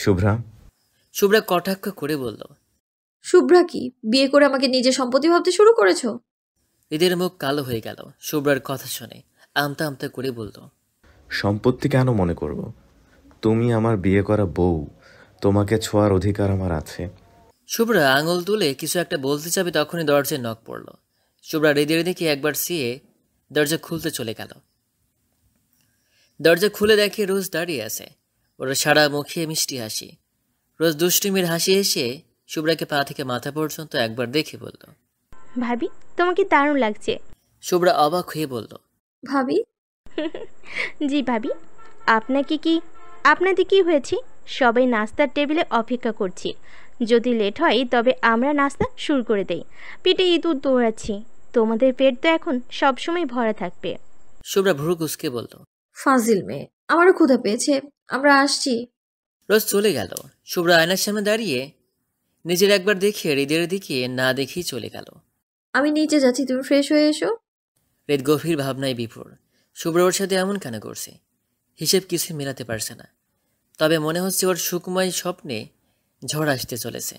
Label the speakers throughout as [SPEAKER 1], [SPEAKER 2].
[SPEAKER 1] শুভ্রা।
[SPEAKER 2] শুভ্রা কটাক্ষ করে বলল,
[SPEAKER 3] শুভ্রা কি বিয়ে করে আমাকে নিজের সম্পত্তি ভাবতে শুরু করেছো?
[SPEAKER 2] হৃদের মুখ কালো হয়ে গেল শুভ্রার কথা শুনে। আমতা আমতা করে বলল,
[SPEAKER 1] সম্পত্তি কেন মনে করব? তুমি আমার বিয়ে করা বউ, তোমাকে ছোঁয়ার অধিকার আমার আছে।
[SPEAKER 2] শুভ্রা আঙুল তুলে কিছু একটা বলতে যাবে তখনই দরজায় নক পড়ল। শুভ্রা হৃদের দিকে একবার চেয়ে দরজা খুলতে চলে গেল। দরজা খুলে দেখে রোজ দাঁড়িয়ে আছে, ওর সারা মুখে মিষ্টি হাসি। রোজ দুষ্টুমির হাসি এসে শুভ্রাকে পা থেকে মাথা পর্যন্ত একবার দেখে বলল,
[SPEAKER 4] ভাবি, তোমাকে দারুণ লাগছে।
[SPEAKER 2] শুভ্রা অবাক হয়ে বলল,
[SPEAKER 3] ভাবি?
[SPEAKER 4] জি ভাবি। আপনাদের কি হয়েছে? সবাই নাস্তার টেবিলে অপেক্ষা করছি। যদি লেট হয় তবে আমরা নাস্তা শুরু করে দেই। পেটে ইঁদুর দৌড়াচ্ছি। তোমাদের পেট তো এখন সবসময় ভরা থাকবে।
[SPEAKER 2] শুভ্রা ভ্রু কুঁচকে বলল,
[SPEAKER 3] ফাজিল মেয়ে, আমারও ক্ষুধা পেয়েছে, আমরা আসছি।
[SPEAKER 2] রোজ চলে গেল। শুভ্রা আয়নার সামনে দাঁড়িয়ে নিজের একবার দেখে হৃদের দিকে না দেখেই চলে গেল।
[SPEAKER 3] আমি নিচে যাচ্ছি, তুমি ফ্রেশ হয়ে এসো।
[SPEAKER 2] হৃদ গভীর ভাবনায় বিভোর। শুভ্রা ওর সাথে এমন কেন করছে? হিসেব কিছুই মেলাতে পারছে না। তবে মনে হচ্ছে ওর সুকুমায় স্বপ্নে ঝড় আসতে চলেছে।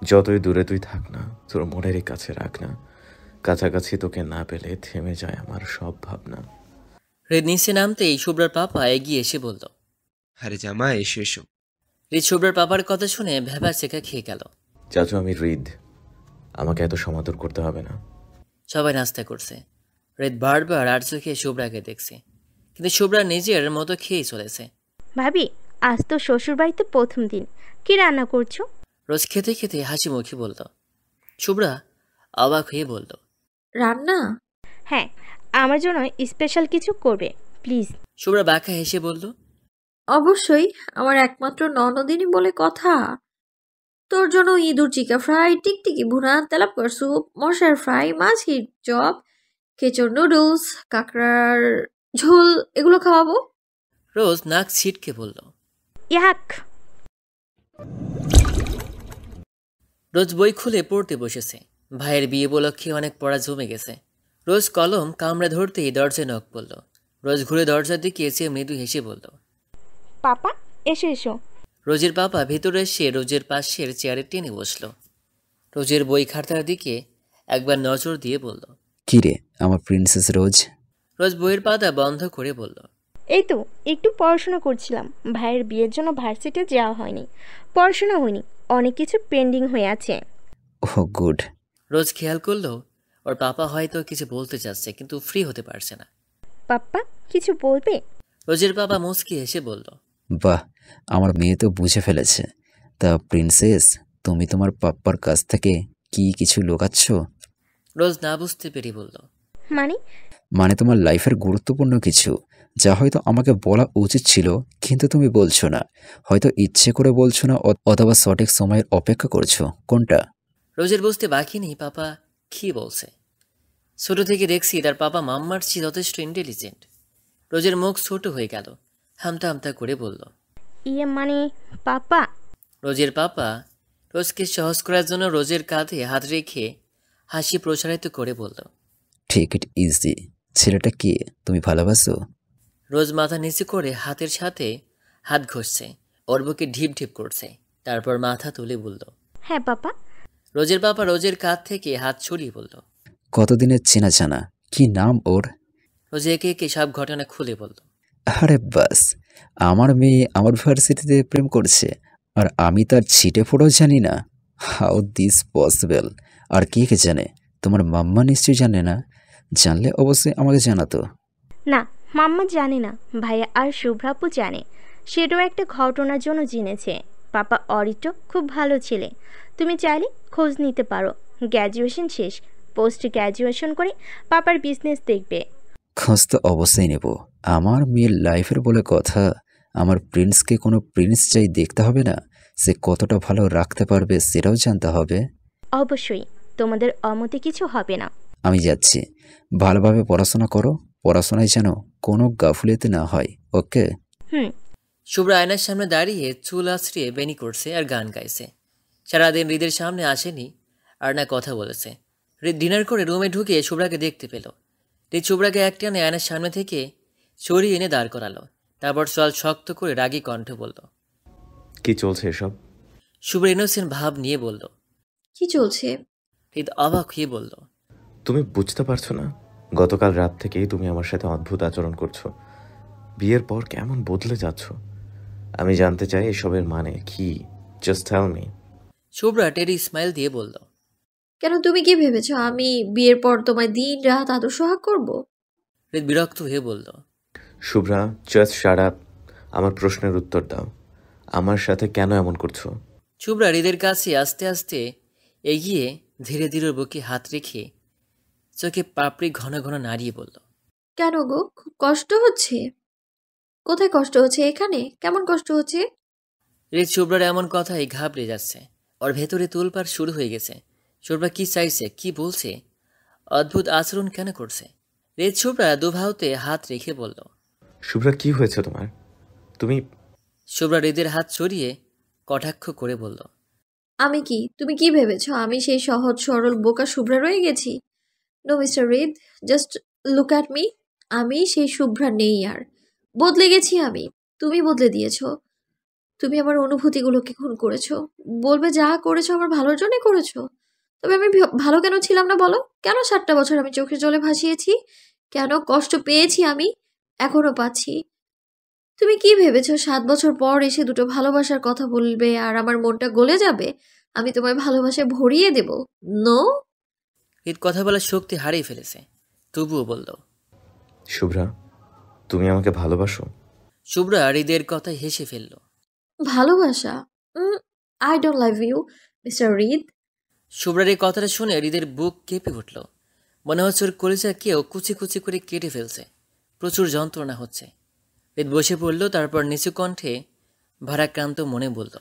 [SPEAKER 1] যতই দূরে তুই থাক না, তোর মনেরই কাছে রাখ না। কাছাকাছি তোকে না পেলে থেমে যায় আমার সব ভাবনা।
[SPEAKER 2] হৃদ নিচে নামতেই শুভ্রার পাপা এগিয়ে এসে বলল,
[SPEAKER 5] আরে জামা, এসো এসো।
[SPEAKER 2] হৃদ শুভ্রার পাপার কথা শুনে ভেবা চেকা খেয়ে গেল।
[SPEAKER 1] চাচু, আমি হৃদ, আমাকে এত সমাদর করতে হবে না।
[SPEAKER 2] সবাই নাস্তা করছে। হৃদ বারবার আর চোখে শুভ্রাকে দেখছে, কিন্তু শুভ্রা নিজের মতো খেয়েই চলেছে।
[SPEAKER 4] ভাবি, আজ তো শ্বশুরবাড়িতে প্রথম দিন। কি রান্না করছো?
[SPEAKER 2] রোজ খেতে খেতে হাসি মুখে বলল। শুভ্রা অবাক হয়ে বলল,
[SPEAKER 3] রান্না?
[SPEAKER 4] হ্যাঁ, আমার জন্য স্পেশাল কিছু করবে প্লিজ।
[SPEAKER 2] শুভ্রা বাঁকা হেসে বলল,
[SPEAKER 3] অবশ্যই, আমার একমাত্র ননদিনী বলে কথা। তোর জন্য ইঁদুর চিকা ফ্রাই, টিকটিকি ভুনা, তেলাপোকার স্যুপ, মশার ফ্রাই, মাছির চপ, কেঁচোর নুডলস, কাঁকড়ার ঝোল, এগুলো খাওয়াবো।
[SPEAKER 2] রোজ নাক ছিটকে বলল।
[SPEAKER 4] ইয়াক!
[SPEAKER 2] রোজ বই খুলে পড়তে বসেছে। ভাইয়ের বিয়ে উপলক্ষে অনেক পড়া জমে গেছে। রোজ কলম কামড়ে ধরতেই দরজায় নখ পড়ল। রোজ ঘুরে দরজার দিকে চেয়ে মৃদু হেসে বলল,
[SPEAKER 4] পাপা, এসো এসো।
[SPEAKER 2] রোজের পাপা ভেতরে এসে রোজের পাশের চেয়ারে টেনে বসল। রোজের বই খাতার দিকে একবার নজর দিয়ে বলল,
[SPEAKER 6] কি রে আমার প্রিন্সেস রোজ?
[SPEAKER 2] রোজ বইয়ের পাতা বন্ধ করে বলল,
[SPEAKER 4] এই তো একটু পড়াশোনা করছিলাম। ভাইয়ের বিয়ের জন্য ভার্সিটিতে যাওয়া হয়নি, পড়াশোনা হয়নি, অনেক কিছু পেন্ডিং হয়ে আছে।
[SPEAKER 6] ওহ গুড।
[SPEAKER 2] রোজ খেয়াল করলো ওর পাপা হয়তো কিছু বলতে চাচ্ছে কিন্তু ফ্রি হতে পারছে না।
[SPEAKER 4] পাপ্পা, কিছু বলবে?
[SPEAKER 2] রোজের পাপা মুচকি হেসে বলল,
[SPEAKER 6] বাহ, আমার মেয়ে তো বুঝে ফেলেছে। তা প্রিন্সেস, তুমি তোমার পাপ্পার কাছ থেকে কি কিছু লুকাচ্ছ?
[SPEAKER 2] রোজ না বুঝতে পেরে বলল,
[SPEAKER 4] মানে?
[SPEAKER 6] মানে তোমার লাইফের গুরুত্বপূর্ণ কিছু, যা হয়তো আমাকে বলা উচিত ছিল কিন্তু তুমি বলছো না। হয়তো ইচ্ছে করে বলছো না, অথবা সঠিক সময়ের অপেক্ষা করছো। কোনটা?
[SPEAKER 2] রোজের বুঝতে বাকি নেই পাপা কি বলছে। ছোট থেকে দেখছি তার পাপা মাম্মার চেয়ে যথেষ্ট ইন্টেলিজেন্ট। রোজের মুখ ছোট হয়ে গেল, হামতা হামতা করে বলল,
[SPEAKER 4] ইয়ে মানে পাপা।
[SPEAKER 2] রোজের পাপা রোজকে সহজ করার জন্য রোজের কাঁধে হাত রেখে হাসি প্রসারিত করে বলল,
[SPEAKER 6] টেক ইট ইজি। ছেলেটা কে তুমি ভালোবাসো?
[SPEAKER 2] রোজ মাথা নিচু করে হাতের সাথে হাত ঘষছে, ওর বুকে ঢিপ ঢিপ করছে, তারপর মাথা তুলে বলল,
[SPEAKER 4] হ্যাঁ পাপা।
[SPEAKER 2] রোজের পাপা রোজের কাঁধ থেকে হাত ছড়িয়ে বলল,
[SPEAKER 6] কতদিনের চেনা জানা? কি নাম ওর?
[SPEAKER 2] রোজ একে একে সব ঘটনা খুলে বলল।
[SPEAKER 6] আরে বাস, আমার মেয়ে আমার ভার্সিটিতে প্রেম করছে আর আমি তার ছিটে ফোটাও জানি না? How this possible? আর কে কে জানে? তোমার মাম্মা নিশ্চয়ই জানে না? জানলে অবশ্যই আমাকে জানাতো।
[SPEAKER 4] না, মাম্মা জানে না, ভাইয়া আর শুভ্রাপু জানে। সেটাও একটা ঘটনার জন্য জেনেছে। পাপা অরিটো খুব ভালো ছেলে, তুমি চাইলে খোঁজ নিতে পারো। গ্র্যাজুয়েশন শেষ, পোস্ট গ্র্যাজুয়েশন করে পাপার বিজনেস দেখবে।
[SPEAKER 6] খোঁজ তো অবশ্যই নেব। আমার মেয়ের লাইফের বলে কথা। আমার প্রিন্সকে কোনো প্রিন্স চাই দেখতে হবে না, সে কতটা ভালো রাখতে পারবে সেটাও জানতে হবে।
[SPEAKER 4] অবশ্যই, তোমাদের অমতে কিছু হবে না।
[SPEAKER 6] আমি যাচ্ছি, ভালোভাবে পড়াশোনা করো। পড়াশোনায় যেন কোনো গাফুলিতে না হয়, ওকে?
[SPEAKER 4] হুম।
[SPEAKER 2] শুভ্র আয়নার সামনে দাঁড়িয়ে চুল আছড়িয়ে বেনি করছে আর গান গাইছে। সারাদিন হৃদের সামনে আসেনি আর না কথা বলেছে। হৃদ ডিনার করে রুমে ঢুকে শুভ্রাকে দেখতে পেল। হৃদ শুভ্রাকে একটানে আয়নার সামনে থেকে সরিয়ে এনে দাঁড় করালো, তারপর চল শক্ত করে রাগী কণ্ঠে বলল,
[SPEAKER 1] কি চলছে এসব?
[SPEAKER 2] শুভ্রা ইনোসেন্ট ভাব নিয়ে বলল।
[SPEAKER 3] কি চলছে?
[SPEAKER 2] হৃদ অবাক হয়ে বলল।
[SPEAKER 1] তুমি বুঝতে পারছো না? গতকাল রাত থেকেই তুমি আমার সাথে অদ্ভুত আচরণ করছো। বিয়ের পর কেমন বদলে যাচ্ছ। আমি জানতে চাই এসবের মানে কি। Just tell me.
[SPEAKER 2] শুভ্রা টেরি স্মাইল দিয়ে বলল।
[SPEAKER 3] কেন, তুমি কি ভেবেছো আমি বিয়ের পর তোমায় দিন রাত আদর সোহাগ করবো?
[SPEAKER 2] হৃদ বিরক্ত হয়ে বলল।
[SPEAKER 1] Shubhra, just shut up. আমার প্রশ্নের উত্তর দাও। আমার সাথে কেন এমন করছো?
[SPEAKER 2] শুভ্রা হৃদের কাছে আস্তে আস্তে এগিয়ে ধীরে ধীরে ওর বুকে হাত রেখে চোখে পাপড়ি ঘন ঘন নাড়িয়ে বলল।
[SPEAKER 3] কেন গো, খুব কষ্ট হচ্ছে? কোথায় কষ্ট হচ্ছে? এখানে কেমন কষ্ট হচ্ছে?
[SPEAKER 2] হৃদ শুভ্রার এমন কথাই ঘাবড়ে যাচ্ছে। ওর ভেতরে তোলপাড় শুরু হয়ে গেছে। শুভ্রা কি চাইছে, কি বলছে, অদ্ভুত আচরণ কেন করছে? হৃদ শুভ্রা দুবাহুতে হাত রেখে বলল।
[SPEAKER 1] শুভ্রা, কি হয়েছে তোমার? তুমি
[SPEAKER 2] শুভ্রা হৃদের হাত সরিয়ে কটাক্ষ করে বলল।
[SPEAKER 3] আমি কি, তুমি কি ভেবেছো আমি সেই সহজ সরল বোকা শুভ্রা রয়ে গেছি? No mister Rid, just look at me. আমি সেই শুভ্রা নেই আর। বদলে গেছি আমি। তুমি বদলে দিয়েছো। তুমি আমার অনুভূতিগুলোকে খুন করেছো। বলবে যা করেছো আমার ভালোর জন্য করেছো। তবে আমি ভালো কেন ছিলাম না বলো? কেন 7টা বছর আমি চোখের জলে ভাসিয়েছি? কেন কষ্ট পেয়েছি আমি? এখনো পাচ্ছি। তুমি কি ভেবেছো 7 বছর পর এসে দুটো ভালোবাসার কথা বলবে আর আমার মনটা গলে যাবে? আমি তোমায় ভালোবাসায় ভরিয়ে দেব? নো।
[SPEAKER 2] হৃদ কথা বলার শক্তি হারিয়ে ফেলেছে, তবুও বলল।
[SPEAKER 1] শুভ্রা, তুমি আমাকে ভালোবাসো?
[SPEAKER 2] শুভ্রা হৃদের কথায় হেসে ফেলল।
[SPEAKER 3] ভালোবাসা? I don't love you, mister Rid.
[SPEAKER 2] শুভ্রার এই কথাটা শুনে হৃদের বুক কেঁপে উঠল। মনে হচ্ছে ওর কলিজা কেউ কুচি কুচি করে কেটে ফেলছে। প্রচুর যন্ত্রণা হচ্ছে। হৃদ বসে পড়ল, তারপর নিচু কণ্ঠে ভারাক্রান্ত মনে বলল।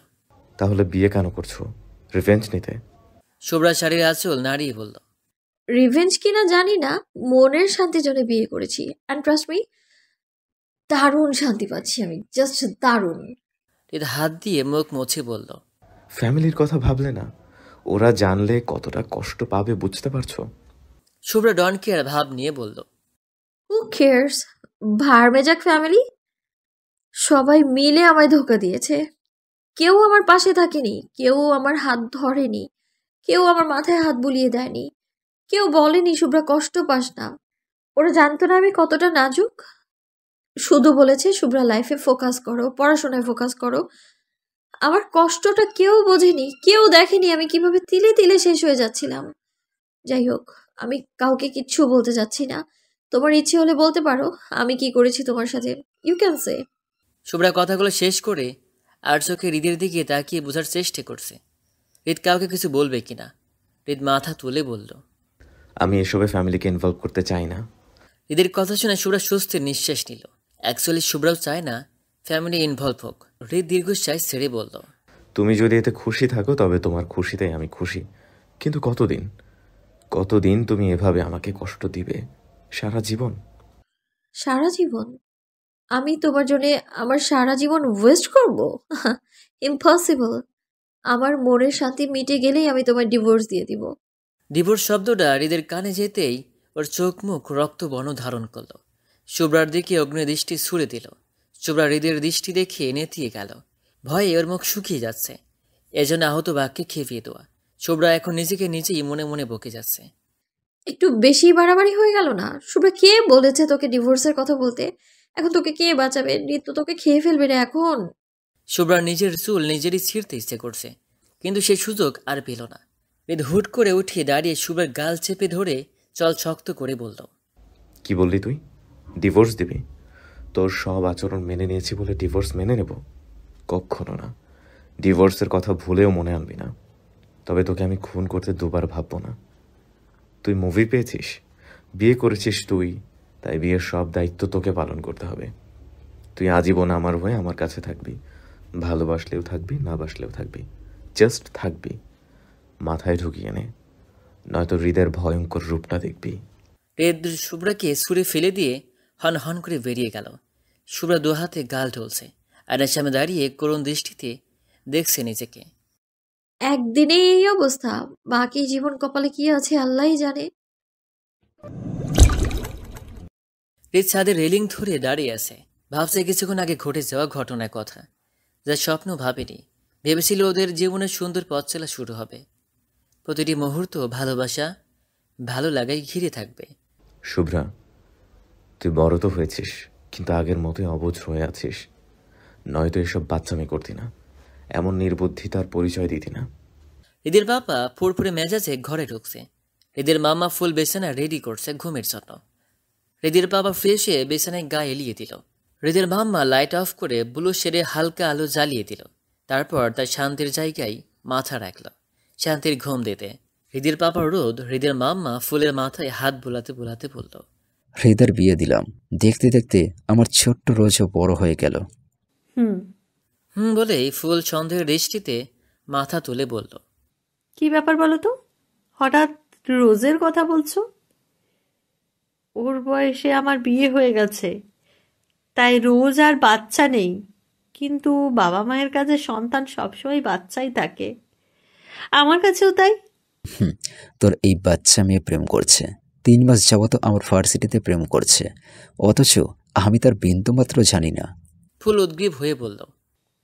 [SPEAKER 1] তাহলে বিয়ে কেন করছো? রিভেঞ্জ নিতে?
[SPEAKER 2] শুভ্রা শাড়ির আঁচল নাড়িয়ে বলল।
[SPEAKER 3] রিভেঞ্জ কিনা জানি না, মনের শান্তির জন্য বিয়ে করেছি। অ্যান্ড ট্রাস্ট মি, দারুণ শান্তি পাচ্ছি আমি, জাস্ট দারুণ।
[SPEAKER 2] হৃদ হাত দিয়ে মুখ মুছে বলল।
[SPEAKER 1] ফ্যামিলির কথা ভাবলে না? ওরা জানলে কতটা কষ্ট পাবে বুঝতে পারছো?
[SPEAKER 2] শুভ্রা ডন কেয়ার ভাব নিয়ে বলল।
[SPEAKER 3] Who cares? ভার্মেজাক ফ্যামিলি সবাই মিলে আমায় ধোকা দিয়েছে। কেউ আমার পাশে থাকেনি, কেউ আমার হাত ধরেনি, কেউ আমার মাথায় হাত বুলিয়ে দেয়নি, কেউ বলেনি শুভ্রা কষ্ট পাস না। ওরা জানতো না আমি কতটা নাজুক। শুধু বলেছে শুভ্রা লাইফে ফোকাস করো, পড়াশোনায় ফোকাস করো। আমার কষ্টটা কেউ বোঝেনি, কেউ দেখেনি আমি কিভাবে তিলে তিলে শেষ হয়ে যাচ্ছিলাম। যাই হোক, আমি কাউকে কিচ্ছু বলতে যাচ্ছি না। তোমার ইচ্ছে হলে বলতে পারো আমি কি করেছি তোমার সাথে। You can say.
[SPEAKER 2] শুভ্রা কথাগুলো শেষ করে আর চোখে হৃদের দিকে তাকিয়ে বোঝার চেষ্টা করছে হৃদ কাউকে কিছু বলবে কিনা। হৃদ মাথা তুলে বলল।
[SPEAKER 1] আমি এসবে ফ্যামিলিকে ইনভলভ করতে চাই না।
[SPEAKER 2] হৃদের কথা শুনে শুভ্রা স্বস্তির নিঃশ্বাস নিল। অ্যাকচুয়ালি শুভ্রাও চায় না ফ্যামিলি ইনভলভ হোক। হৃদ দীর্ঘশ্বাস ছেড়ে বলল।
[SPEAKER 1] তুমি যদি এতে খুশি থাকো তবে তোমার খুশিতেই আমি খুশি। কিন্তু কতদিন কতদিন তুমি এভাবে আমাকে কষ্ট দিবে? সারা জীবন?
[SPEAKER 3] সারা জীবন? আমি তোমার জন্য আমার সারা জীবন ওয়েস্ট করব? ইম্পসিবল। আমার মনের শান্তি মিটে গেলেই আমি তোমার ডিভোর্স দিয়ে দিব।
[SPEAKER 2] ডিভোর্স শব্দটা হৃদের কানে যেতেই ওর চোখ মুখ রক্তবর্ণ ধারণ করল। শুভ্রার দিকে অগ্নিদৃষ্টি ছুড়ে দিল। শুভ্রা হৃদের দৃষ্টি দেখে নেতিয়ে গেল। ভয়ে ওর মুখ শুকিয়ে যাচ্ছে। এজন্য আহত বাক্যে খেপিয়ে দেওয়া। শুভ্রা এখন নিজেকে নিজেই মনে মনে বকে যাচ্ছে।
[SPEAKER 3] একটু বেশি বাড়াবাড়ি হয়ে গেল না? শুভ্রা, কে বলেছে তোকে ডিভোর্সের কথা বলতে? এখন তোকে কে বাঁচাবে? ঋতু তোকে খেয়ে ফেলবে রে এখন।
[SPEAKER 2] শুভ্রার নিজের চুল নিজেরই ছিঁড়তে ইচ্ছে করছে, কিন্তু সেই সুযোগ আর পেল না। হৃদ হুট করে উঠে দাঁড়িয়ে শুভ্রার গাল চেপে ধরে চল শক্ত করে বলল।
[SPEAKER 1] কি বললি তুই? ডিভোর্স দিবি? তোর সব আচরণ মেনে নিয়েছি বলে ডিভোর্স মেনে নেব? কখনো না। ডিভোর্সের কথা ভুলেও মনে আনবি না। তবে তোকে আমি খুন করতে দুবার ভাববো না। তুই মুভি পেয়েছিস, বিয়ে করেছিস তুই, তাই বিয়ের সব দায়িত্ব তোকে পালন করতে হবে। তুই আজীবন আমার হয়ে আমার কাছে থাকবি। ভালোবাসলেও থাকবি, না বাসলেও থাকবি, জাস্ট থাকবি। মাথায় ঢুকিয়ে নে, নয়তো হৃদের ভয়ঙ্কর রূপটা দেখবি।
[SPEAKER 2] হৃদ শুভ্রাকে ছুঁড়ে ফেলে দিয়ে হন হন করে বেরিয়ে গেল। শুভ্রা দু হাতে গাল ঢলছে, আয়নার সামনে দাঁড়িয়ে করুণ দৃষ্টিতে দেখছে নিজেকে।
[SPEAKER 3] একদিনে এই অবস্থা, বাকি জীবন কপালে কি আছে আল্লাহই জানে।
[SPEAKER 2] হৃদ ছাদের রেলিং ধরে দাঁড়িয়ে আছে, ভাবছে কিছুক্ষণ আগে ঘটে যাওয়া ঘটনার কথা, যা স্বপ্ন ভাবেনি। ভেবেছিল ওদের জীবনের সুন্দর পথ চলা শুরু হবে। প্রতিটি মুহূর্ত ভালোবাসা, ভালো লাগাই ঘিরে থাকবে।
[SPEAKER 1] শুভ্রা, তুই বড় তো হয়েছিস, কিন্তু আগের মতোই অবুঝ হয়ে আছিস। নয়তো এসব বাচ্চামি করতি না, এমন নির্বুদ্ধিতার পরিচয় দিতি না।
[SPEAKER 2] হৃদের বাবা ফুরফুরে মেজাজে ঘরে ঢুকছে। হৃদের মামা ফুল বিছানা রেডি করছে ঘুমের জন্য। হৃদের বাবা ফ্রেশ হয়ে বিছানায় গা এলিয়ে দিল। হৃদের মাম্মা লাইট অফ করে ব্লু শেডে হালকা আলো জ্বালিয়ে দিল। তারপর তার শান্তির জায়গায় মাথা রাখল শান্তির ঘুম দিতে। হৃদের পাপা রোদ হৃদের মাম্মা ফুলের মাথায় হাত বোলাতে বোলাতে বলল,
[SPEAKER 6] হৃদের বিয়ে দিলাম, দেখতে দেখতে আমার ছোট্ট রোজও বড় হয়ে গেল।
[SPEAKER 2] বলেই ফুল সন্দেহের দৃষ্টিতে মাথা তুলে বলল,
[SPEAKER 7] কি ব্যাপার বলো তো, হঠাৎ রোজের কথা বলছো? ওর বয়সে আমার বিয়ে হয়ে গেছে, তাই রোজ আর বাচ্চা নেই, কিন্তু বাবা মায়ের কাছে সন্তান সবসময় বাচ্চাই থাকে। আমার কাছেও তাই।
[SPEAKER 6] তোর এই বাচ্চা মেয়ে প্রেম করছে, 3 মাস যাবত আমার ভার্সিটিতে প্রেম করছে, অথচ আমি তার বিন্দুমাত্র জানি না।
[SPEAKER 2] ফুল উদ্গ্রীব হয়ে বলল,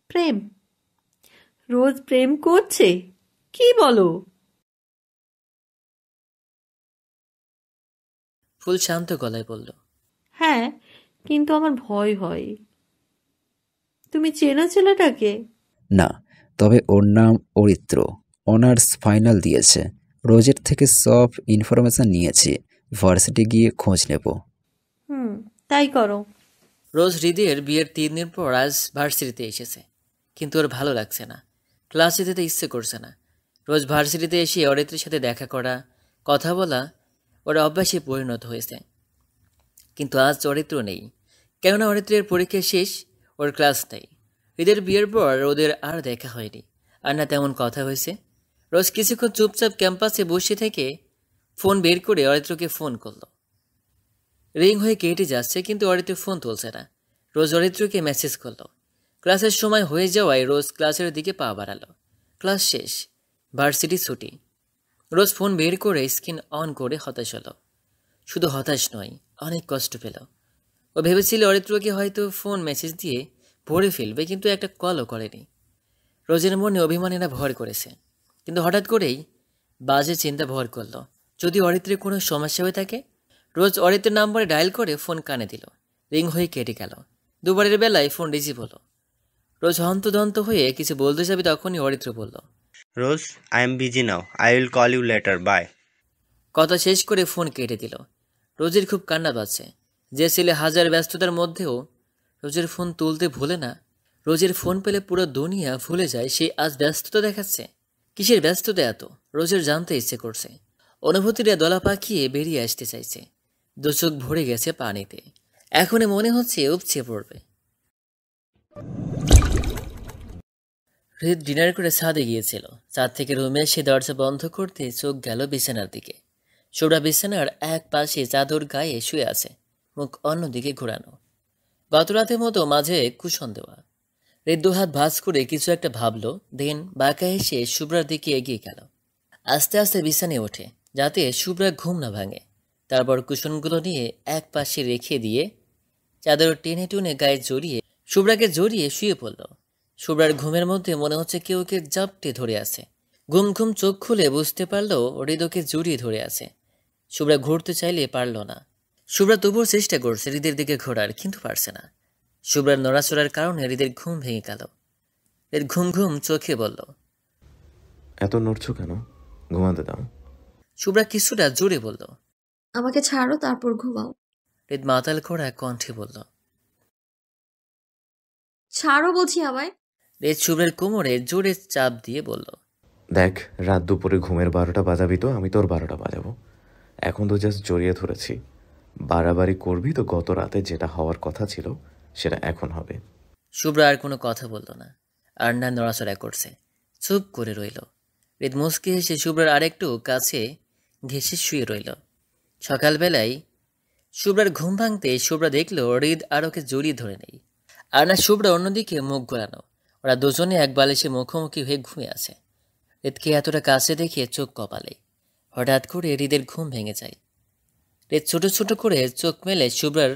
[SPEAKER 7] প্রেম? রোজ প্রেম করছে? কি বলো?
[SPEAKER 2] ফুল শান্ত গলায় বলল,
[SPEAKER 7] হ্যাঁ, কিন্তু আমার ভয় হয়। তুমি চেনো ছেলেটাকে?
[SPEAKER 6] না, তবে ওর নাম অরিত্র, অনার্স ফাইনাল দিয়েছে। রোজের থেকে সব ইনফরমেশন নিয়েছি, ভার্সিটি গিয়ে খোঁজ নেব।
[SPEAKER 7] তাই করো।
[SPEAKER 2] রোজ হৃদের বিয়ের 3 দিন পর আজ ভার্সিটিতে এসেছে, কিন্তু ওর ভালো লাগছে না, ক্লাসে যেতে ইচ্ছে করছে না। রোজ ভার্সিটিতে এসে অরিত্রের সাথে দেখা করা, কথা বলা ওর অভ্যাসে পরিণত হয়েছে। কিন্তু আজ অরিত্র নেই, কেননা অরিত্রের পরীক্ষা শেষ, ওর ক্লাস নেই। হৃদের বিয়ের পর ওদের আর দেখা হয়নি, আর না তেমন কথা হয়েছে। রোজ কিছুক্ষণ চুপচাপ ক্যাম্পাসে বসে থেকে ফোন বের করে অরিত্রকে ফোন করলো। রিং হয়ে কেটে যাচ্ছে, কিন্তু অরিত্র ফোন তুলছে না। রোজ অরিত্রকে মেসেজ করলো। ক্লাসের সময় হয়ে যাওয়ায় রোজ ক্লাসের দিকে পা বাড়ালো। ক্লাস শেষ, ভার্সিটি ছুটি। রোজ ফোন বের করে স্ক্রিন অন করে হতাশ হলো। শুধু হতাশ নয়, অনেক কষ্ট পেল। ও ভেবেছিল অরিত্রকে হয়তো ফোন মেসেজ দিয়ে ভরে ফেলবে, কিন্তু একটা কলও করেনি। রোজের মনে অভিমানেরা ভর করেছে, কিন্তু হঠাৎ করেই বাজে চিন্তা ভর করলো, যদি অরিত্রের কোনো সমস্যা হয়ে থাকে। রোজ অরিত্রের নাম্বারে ডায়াল করে ফোন কানে দিল। রিং হয়ে কেটে গেল। দুবারের বেলায় ফোন রিসিভ হলো। রোজ হন্তদন্ত হয়ে কিছু বলতে যাবে, তখনই অরিত্র বলল,
[SPEAKER 8] Rose, I am busy now, I will call you later, bye.
[SPEAKER 2] কথা শেষ করে ফোন কেটে দিল। রোজের খুব কান্না পাচ্ছে। যে ছেলে হাজার ব্যস্ততার মধ্যেও রোজের ফোন তুলতে ভুলে না, রোজের ফোন পেলে পুরো দুনিয়া ভুলে যায়, সে আজ ব্যস্ততা দেখাচ্ছে। কিসের ব্যস্ততা এত? রোজের জানতে ইচ্ছে করছে। অনুভূতিটা দলা পাকিয়ে বেরিয়ে আসতে চাইছে। দু চোখ ভরে গেছে পানিতে, এখনই মনে হচ্ছে উপচে পড়বে। হৃদ ডিনার করে ছাদে গিয়েছিল। ছাদ থেকে রুমে এসে দরজা বন্ধ করতে চোখ গেল বিছানার দিকে। শুভ্রা বিছানার এক পাশে চাদর গায়ে শুয়ে আছে, মুখ অন্যদিকে ঘোরানো। গত রাতের মতো মাঝে কুশন দেওয়া। হৃদ দুহাত ভাঁজ করে কিছু একটা ভাবলো, দেন বাঁকা এসে শুভ্রার দিকে এগিয়ে গেল। আস্তে আস্তে বিছানায় ওঠে, যাতে শুভ্রা ঘুম না ভাঙে। তারপর কুশনগুলো নিয়ে এক পাশে রেখে দিয়ে চাদর টেনে টুনে গায়ে জড়িয়ে শুভ্রাকে জড়িয়ে শুয়ে পড়ল। শুভ্রার ঘুমের মধ্যে মনে হচ্ছে কেউ কে জাপটে ধরে আছে। ঘুম ঘুম চোখ খুলে বুঝতে পারল হৃদকে জড়িয়ে ধরে আছে। শুভ্রা ঘুরতে চাইলে পারল না। শুভ্রা তবুও চেষ্টা করছে হৃদের দিকে ঘোরার, কিন্তু পারছে না। শুভ্রার নড়াচড়ার কারণে হৃদের ঘুম ভেঙে গেল। হৃদ ঘুম ঘুম চোখে বলল,
[SPEAKER 1] এত নড়ছো কেন? ঘুমাতে দাও।
[SPEAKER 2] শুভ্রা কিছুটা জোরে বলল,
[SPEAKER 3] আমাকে ছাড়ো, তারপর ঘুমাও।
[SPEAKER 2] হৃদ মাতাল করা কণ্ঠে বলল,
[SPEAKER 3] ছাড়ো বলছি আমায়।
[SPEAKER 2] হৃদ শুভ্রের কোমরে জোরে চাপ দিয়ে বলল,
[SPEAKER 1] দেখ, রাত দুপুরে ঘুমের 12টা বাজাবি তো আমি তোর 12টা বাজাবো। এখন তো জাস্ট জড়িয়ে ধরেছি। বাড়াবাড়ি করবি তো গত রাতে যেটা হওয়ার কথা ছিল সেটা এখন হবে।
[SPEAKER 2] শুভ্রা আর কোনো কথা বলল না, আর না নড়াচড়া করছে, চুপ করে রইল। হৃদ মুচকি হেসে শুভ্রার আরেকটু কাছে ঘেঁষে শুয়ে রইল। সকালবেলায় শুভ্রার ঘুম ভাঙতে শুভ্রা দেখল হৃদ আর ওকে জড়িয়ে ধরে নেই, আর না শুভ্রা অন্যদিকে মুখ ঘোরানো। ওরা দুজনে এক বালিশে মুখোমুখি হয়ে ঘুমিয়ে আছে। হৃদকে এতটা কাছে দেখে চোখ কপালে। হঠাৎ করে হৃদের ঘুম ভেঙে যায়। হৃদ ছোট ছোট করে চোখ মেলে শুভ্রার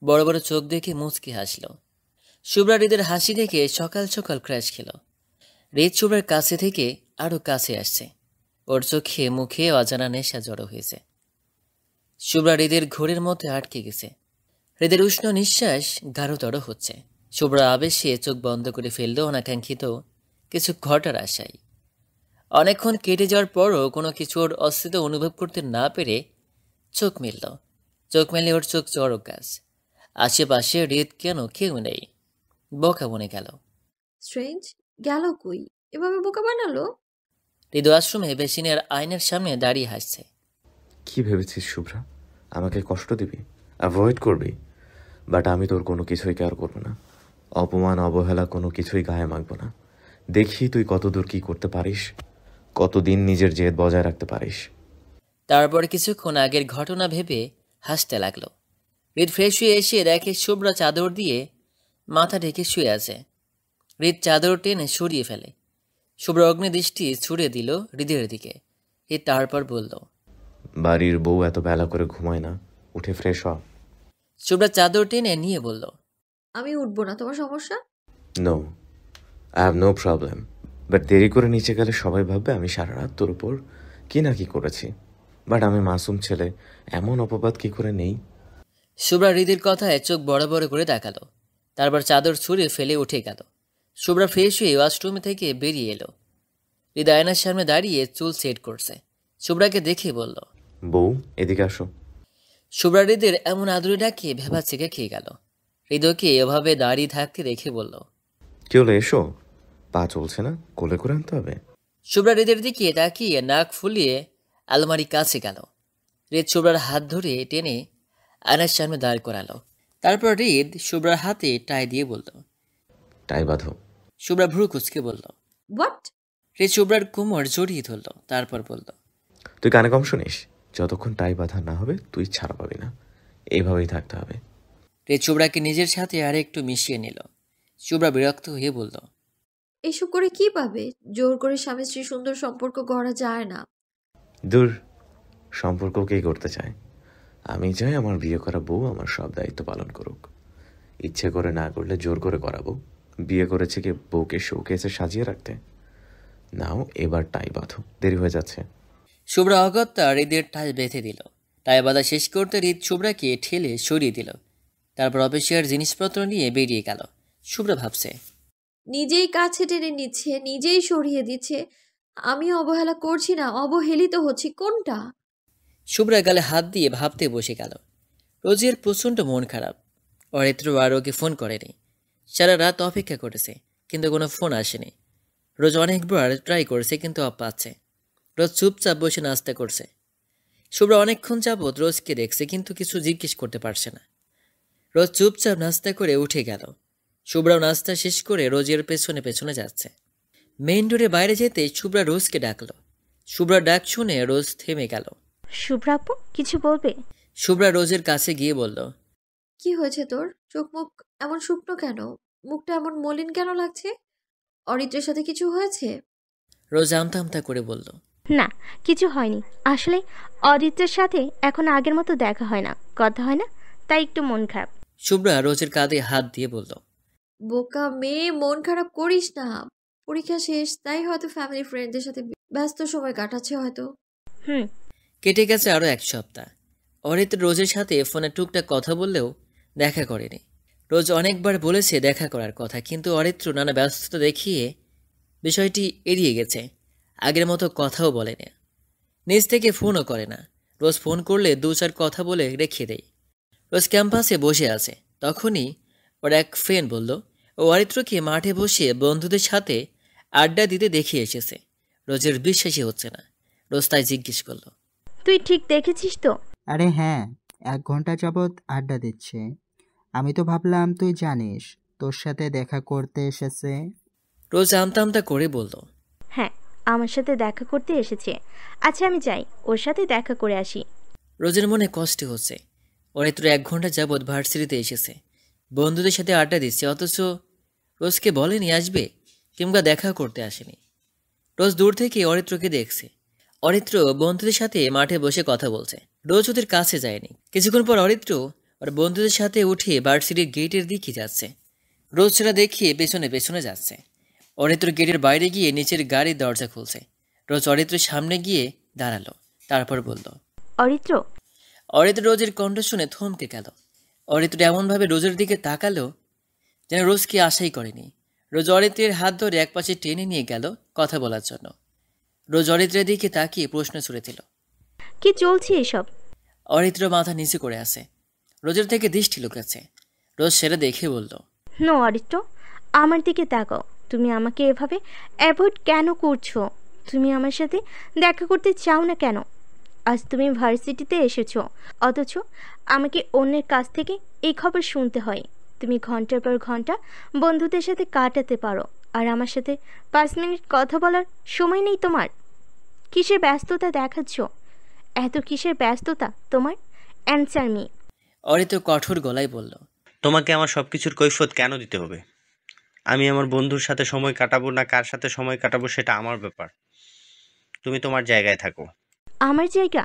[SPEAKER 2] বড় বড় চোখ দেখে মুচকি হাসল। শুভ্রা হৃদের হাসি দেখে সকাল সকাল ক্র্যাশ খেল। হৃদ শুভ্রার কাছে থেকে আরও কাছে আসছে। ওর চোখে মুখে অজানা নেশা জড়ো হয়েছে। শুভ্রা হৃদের ঘোরের মধ্যে আটকে গেছে। হৃদের উষ্ণ নিঃশ্বাস গাঢ়তর হচ্ছে। শুভ্রা আবেশে চোখ বন্ধ করে ফেলল অনাকাঙ্ক্ষিত কিছু ঘটার আশায়। অনেকক্ষণ কেটে যাওয়ার পরও কোনো কিছুর অস্তিত্ব অনুভব করতে না পেরে চোখ মেলল। চোখ মেলে ওর চোখ চড়ক গাছ। আশেপাশে হৃদ কেন কেউ নেই। বোকা বনে গেল।
[SPEAKER 3] স্ট্রেঞ্জ, গেল কই? এভাবে বোকা বানালো?
[SPEAKER 2] হৃদ আশ্রমে বেসিনের আয়নার সামনে দাঁড়িয়ে হাসছে।
[SPEAKER 1] কি ভেবেছিস শুভ্রা? আমাকে কষ্ট দিবি, অ্যাভয়েড করবি? বাট আমি তোর কোনো কিছুই কেয়ার করবো না। অপমান অবহেলা কোনো কিছুই গায়ে মাখবো না। দেখি তুই কতদূর কি করতে পারিস, কতদিন নিজের জেদ বজায় রাখতে পারিস।
[SPEAKER 2] তারপর কিছুক্ষণ আগের ঘটনা ভেবে হাসতে লাগলো। হৃদ ফ্রেশ হয়ে এসে দেখে শুভ্রা চাদর দিয়ে মাথা ঢেকে শুয়ে আছে। হৃদ চাদর টেনে সরিয়ে ফেলে। শুভ্রা অগ্নিদৃষ্টি ছুড়ে দিল হৃদের দিকে। হৃদ তারপর বলল,
[SPEAKER 1] বাড়ির বউ এত বেলা করে ঘুমায় না, উঠে ফ্রেশ হ।
[SPEAKER 2] শুভ্রা চাদর টেনে নিয়ে বলল,
[SPEAKER 3] আমি উঠবো না, তোমার সমস্যা?
[SPEAKER 1] No, I have no problem, but দেরি করে নিচে গেলে সবাই ভাববে আমি সারা রাত তোর উপর কি না কি করেছি। বাট আমি মাসুম ছেলে, এমন অপবাদ কি করে নেই?
[SPEAKER 2] শুভ্রা হৃদের কথায় চোখ বড় বড় করে তাকালো। তারপর চাদর ছুঁড়ে ফেলে উঠে গেল। শুভ্রা ফ্রেশ হয়ে ওয়াশরুম থেকে বেরিয়ে এলো। হৃদ আয়নার সামনে দাঁড়িয়ে চুল সেট করছে। শুভ্রাকে দেখে বলল,
[SPEAKER 1] বউ এদিকে আসো।
[SPEAKER 2] শুভ্রা হৃদের এমন আদরে ডাকে ভেবা চেকে খেয়ে গেল। হৃদয়কে এভাবে দাঁড়িয়ে থাকতে দেখে বলল,
[SPEAKER 1] কি হলো, এসো। পা চলছে না, কোলে করে আনতে হবে।
[SPEAKER 2] শুভ্রা হৃদের দিকে তাকিয়ে নাক ফুলিয়ে আলমারি কাছে গেল। হৃদ শুভ্রার হাত ধরে টেনে আয়নার সামনে দাঁড় করালো। তারপর হৃদ শুভ্রার হাতে টাই দিয়ে বলল,
[SPEAKER 1] টাই বাঁধো।
[SPEAKER 2] শুভ্রা ভ্রু কুচকে বলল।
[SPEAKER 3] হোয়াট?
[SPEAKER 2] হৃদ শুভ্রার কোমর জড়িয়ে ধরল। তারপর বলল,
[SPEAKER 1] তুই কানে কম শুনিস? যতক্ষণ টাই বাঁধা না হবে তুই ছাড়া পাবি না, এইভাবেই থাকতে হবে।
[SPEAKER 2] হৃদ শুভ্রাকে নিজের সাথে আর একটু মিশিয়ে নিল। শুভ্রা বিরক্ত হয়ে বলল,
[SPEAKER 3] এসব করে কি পাবে? জোর করে স্বামী স্ত্রী সুন্দর সম্পর্ক গড়া যায় না।
[SPEAKER 1] দূর, সম্পর্ক কে করতে চায়? আমি চাই আমার বিয়ে করা বউ আমার সব দায়িত্ব পালন করুক। ইচ্ছে করে না করলে জোর করে করাবো। বিয়ে করেছে কি বউকে শোকেসে সাজিয়ে রাখতে? নাও এবার টাই বাঁধো, দেরি হয়ে যাচ্ছে।
[SPEAKER 2] শুভ্রা অগত্যা হৃদের টাই বেঁধে দিল। টাই বাঁধা শেষ করতে হৃদ শুভ্রাকে ঠেলে সরিয়ে দিল। তারপর অফিসিয়ার জিনিসপত্র নিয়ে বেরিয়ে গেল। শুভ্রা ভাবছে,
[SPEAKER 3] নিজেই কাছে টেনে নিচ্ছে, নিজেই সরিয়ে দিচ্ছে। আমি অবহেলা করছি না, অবহেলিত হচ্ছি। কোনটা?
[SPEAKER 2] শুভ্রা গালে হাত দিয়ে ভাবতে বসে গেল। রোজের প্রচণ্ড মন খারাপ। অরিত্র আর ওকে ফোন করেনি। সারা রাত অপেক্ষা করেছে, কিন্তু কোনো ফোন আসেনি। রোজ অনেকবার ট্রাই করেছে, কিন্তু পাচ্ছে। রোজ চুপচাপ বসে নাস্তা করছে। শুভ্রা অনেকক্ষণ যাবৎ রোজকে দেখছে, কিন্তু কিছু জিজ্ঞেস করতে পারছে না। রোজ চুপচাপ নাস্তা করে উঠে গেল। শুভ্রাও নাস্তা শেষ করে রোজের পেছনে পেছনে যাচ্ছে। মেইন ডোরে বাইরে যেতে শুভ্রা রোজকে ডাকলো। শুভ্রা ডাক শুনে রোজ থেমে গেল।
[SPEAKER 4] শুভ্রা আপু কিছু বলবে?
[SPEAKER 2] শুভ্রা রোজের কাছে গিয়ে বলল,
[SPEAKER 3] কি হয়েছে তোর? চোখ মুখ এমন শুকনো কেন? মুখটা এমন মলিন কেন লাগছে? অরিত্রের সাথে কিছু হয়েছে?
[SPEAKER 2] রোজ আমতা আমতা করে বলল,
[SPEAKER 4] না, কিছু হয়নি। আসলে অদিত্যের সাথে এখন আগের মতো দেখা হয় না, কথা হয় না, তাই একটু মন খারাপ।
[SPEAKER 2] শুভ্রা রোজের কাঁধে হাত দিয়ে বলল,
[SPEAKER 3] বোকা মেয়ে, মন খারাপ করিস না। পরীক্ষা শেষ, তাই হয়তো ফ্যামিলি ফ্রেন্ডদের সাথে ব্যস্ত সময় কাটাচ্ছে হয়তো।
[SPEAKER 4] হুম।
[SPEAKER 2] কেটে গেছে আরও এক সপ্তাহ। অরিত্র রোজের সাথে ফোনে টুকটাক কথা বললেও দেখা করেনি। রোজ অনেকবার বলেছে দেখা করার কথা, কিন্তু অরিত্র নানা ব্যস্ততা দেখিয়ে বিষয়টি এড়িয়ে গেছে। আগের মতো কথাও বলে না, নিজ থেকে ফোনও করে না। রোজ ফোন করলে দু চার কথা বলে রেখে দেয়। রোজ ক্যাম্পাসে বসে আছে, তখনই ওর এক ফ্রেন্ড বলল ও অরিত্রকে মাঠে বসে বন্ধুদের সাথে আড্ডা দিতে দেখে এসেছে। রোজের বিশ্বাসই হচ্ছে না। রোজ তাই জিজ্ঞেস করলো,
[SPEAKER 4] তুই ঠিক দেখেছিস তো?
[SPEAKER 9] আরে হ্যাঁ, 1 ঘন্টা যাবৎ আড্ডা দিচ্ছে। আমি তো ভাবলাম তুই জানিস, তোর সাথে দেখা করতে এসেছে।
[SPEAKER 2] রোজ আমতা আমতা করে বলল,
[SPEAKER 4] হ্যাঁ, আমার সাথে দেখা করতে এসেছে। আচ্ছা আমি যাই, ওর সাথে দেখা করে আসি।
[SPEAKER 2] রোজের মনে কষ্ট হচ্ছে। অরিত্র 1 ঘন্টা যাবৎ ভার্সিটিতে এসেছে, বন্ধুদের সাথে আড্ডা দিচ্ছে, অথচ রোজকে বলেনি আসবে কিংবা দেখা করতে আসেনি। রোজ দূর থেকে অরিত্রকে দেখছে। অরিত্র বন্ধুদের সাথে মাঠে বসে কথা বলছে। রোজ ওদের কাছে যায়নি। কিছুক্ষণ পর অরিত্র ওর বন্ধুদের সাথে উঠে ভার্সিটির গেটের দিকে যাচ্ছে। রোজ সেটা দেখিয়ে পেছনে পেছনে যাচ্ছে। অরিত্র গেটের বাইরে গিয়ে নিচের গাড়ির দরজা খুলছে। রোজ অরিত্রের সামনে গিয়ে দাঁড়ালো, তারপর বলল,
[SPEAKER 4] অরিত্র।
[SPEAKER 2] অরিত্র রোজের কণ্ঠ শুনে থমকে গেল। অরিত্র এমনভাবে রোজের দিকে তাকালো যেন রোজকে আশাই করেনি। রোজ অরিত্রের হাত ধরে একপাশে টেনে নিয়ে গেল কথা বলার জন্য। রোজ অরিত্রের দিকে তাকিয়ে প্রশ্ন ছুড়ে দিল,
[SPEAKER 4] কি চলছে এসব?
[SPEAKER 2] অরিত্র মাথা নিচু করে আছে, রোজের থেকে দৃষ্টি লুকাচ্ছে। রোজ সেটা দেখে বলল,
[SPEAKER 4] নো অরিত্র, আমার দিকে তাকাও। তুমি আমাকে এভাবে অ্যাভয়েড কেন করছো? তুমি আমার সাথে দেখা করতে চাও না কেন? আজ তুমি ভার্সিটিতে এসেছো, অথচ আমাকে অন্যের কাছ থেকে এই খবর শুনতে হয়। তুমি ঘন্টার পর ঘন্টা বন্ধুদের সাথে কাটাতে পারো, আর আমার সাথে 5 মিনিট কথা বলার সময় নেই তোমার। কিসের ব্যস্ততা দেখাচ্ছ? এত কিসের ব্যস্ততা তোমার? Answer me.
[SPEAKER 2] অরিত্র কঠোর গলায় বলল,
[SPEAKER 8] তোমাকে আমার সবকিছুর কৈফিয়ত কেন দিতে হবে? আমি আমার বন্ধুর সাথে সময় কাটাবো না কার সাথে সময় কাটাবো সেটা আমার ব্যাপার। তুমি তোমার জায়গায় থাকো।
[SPEAKER 4] আমার জায়গা?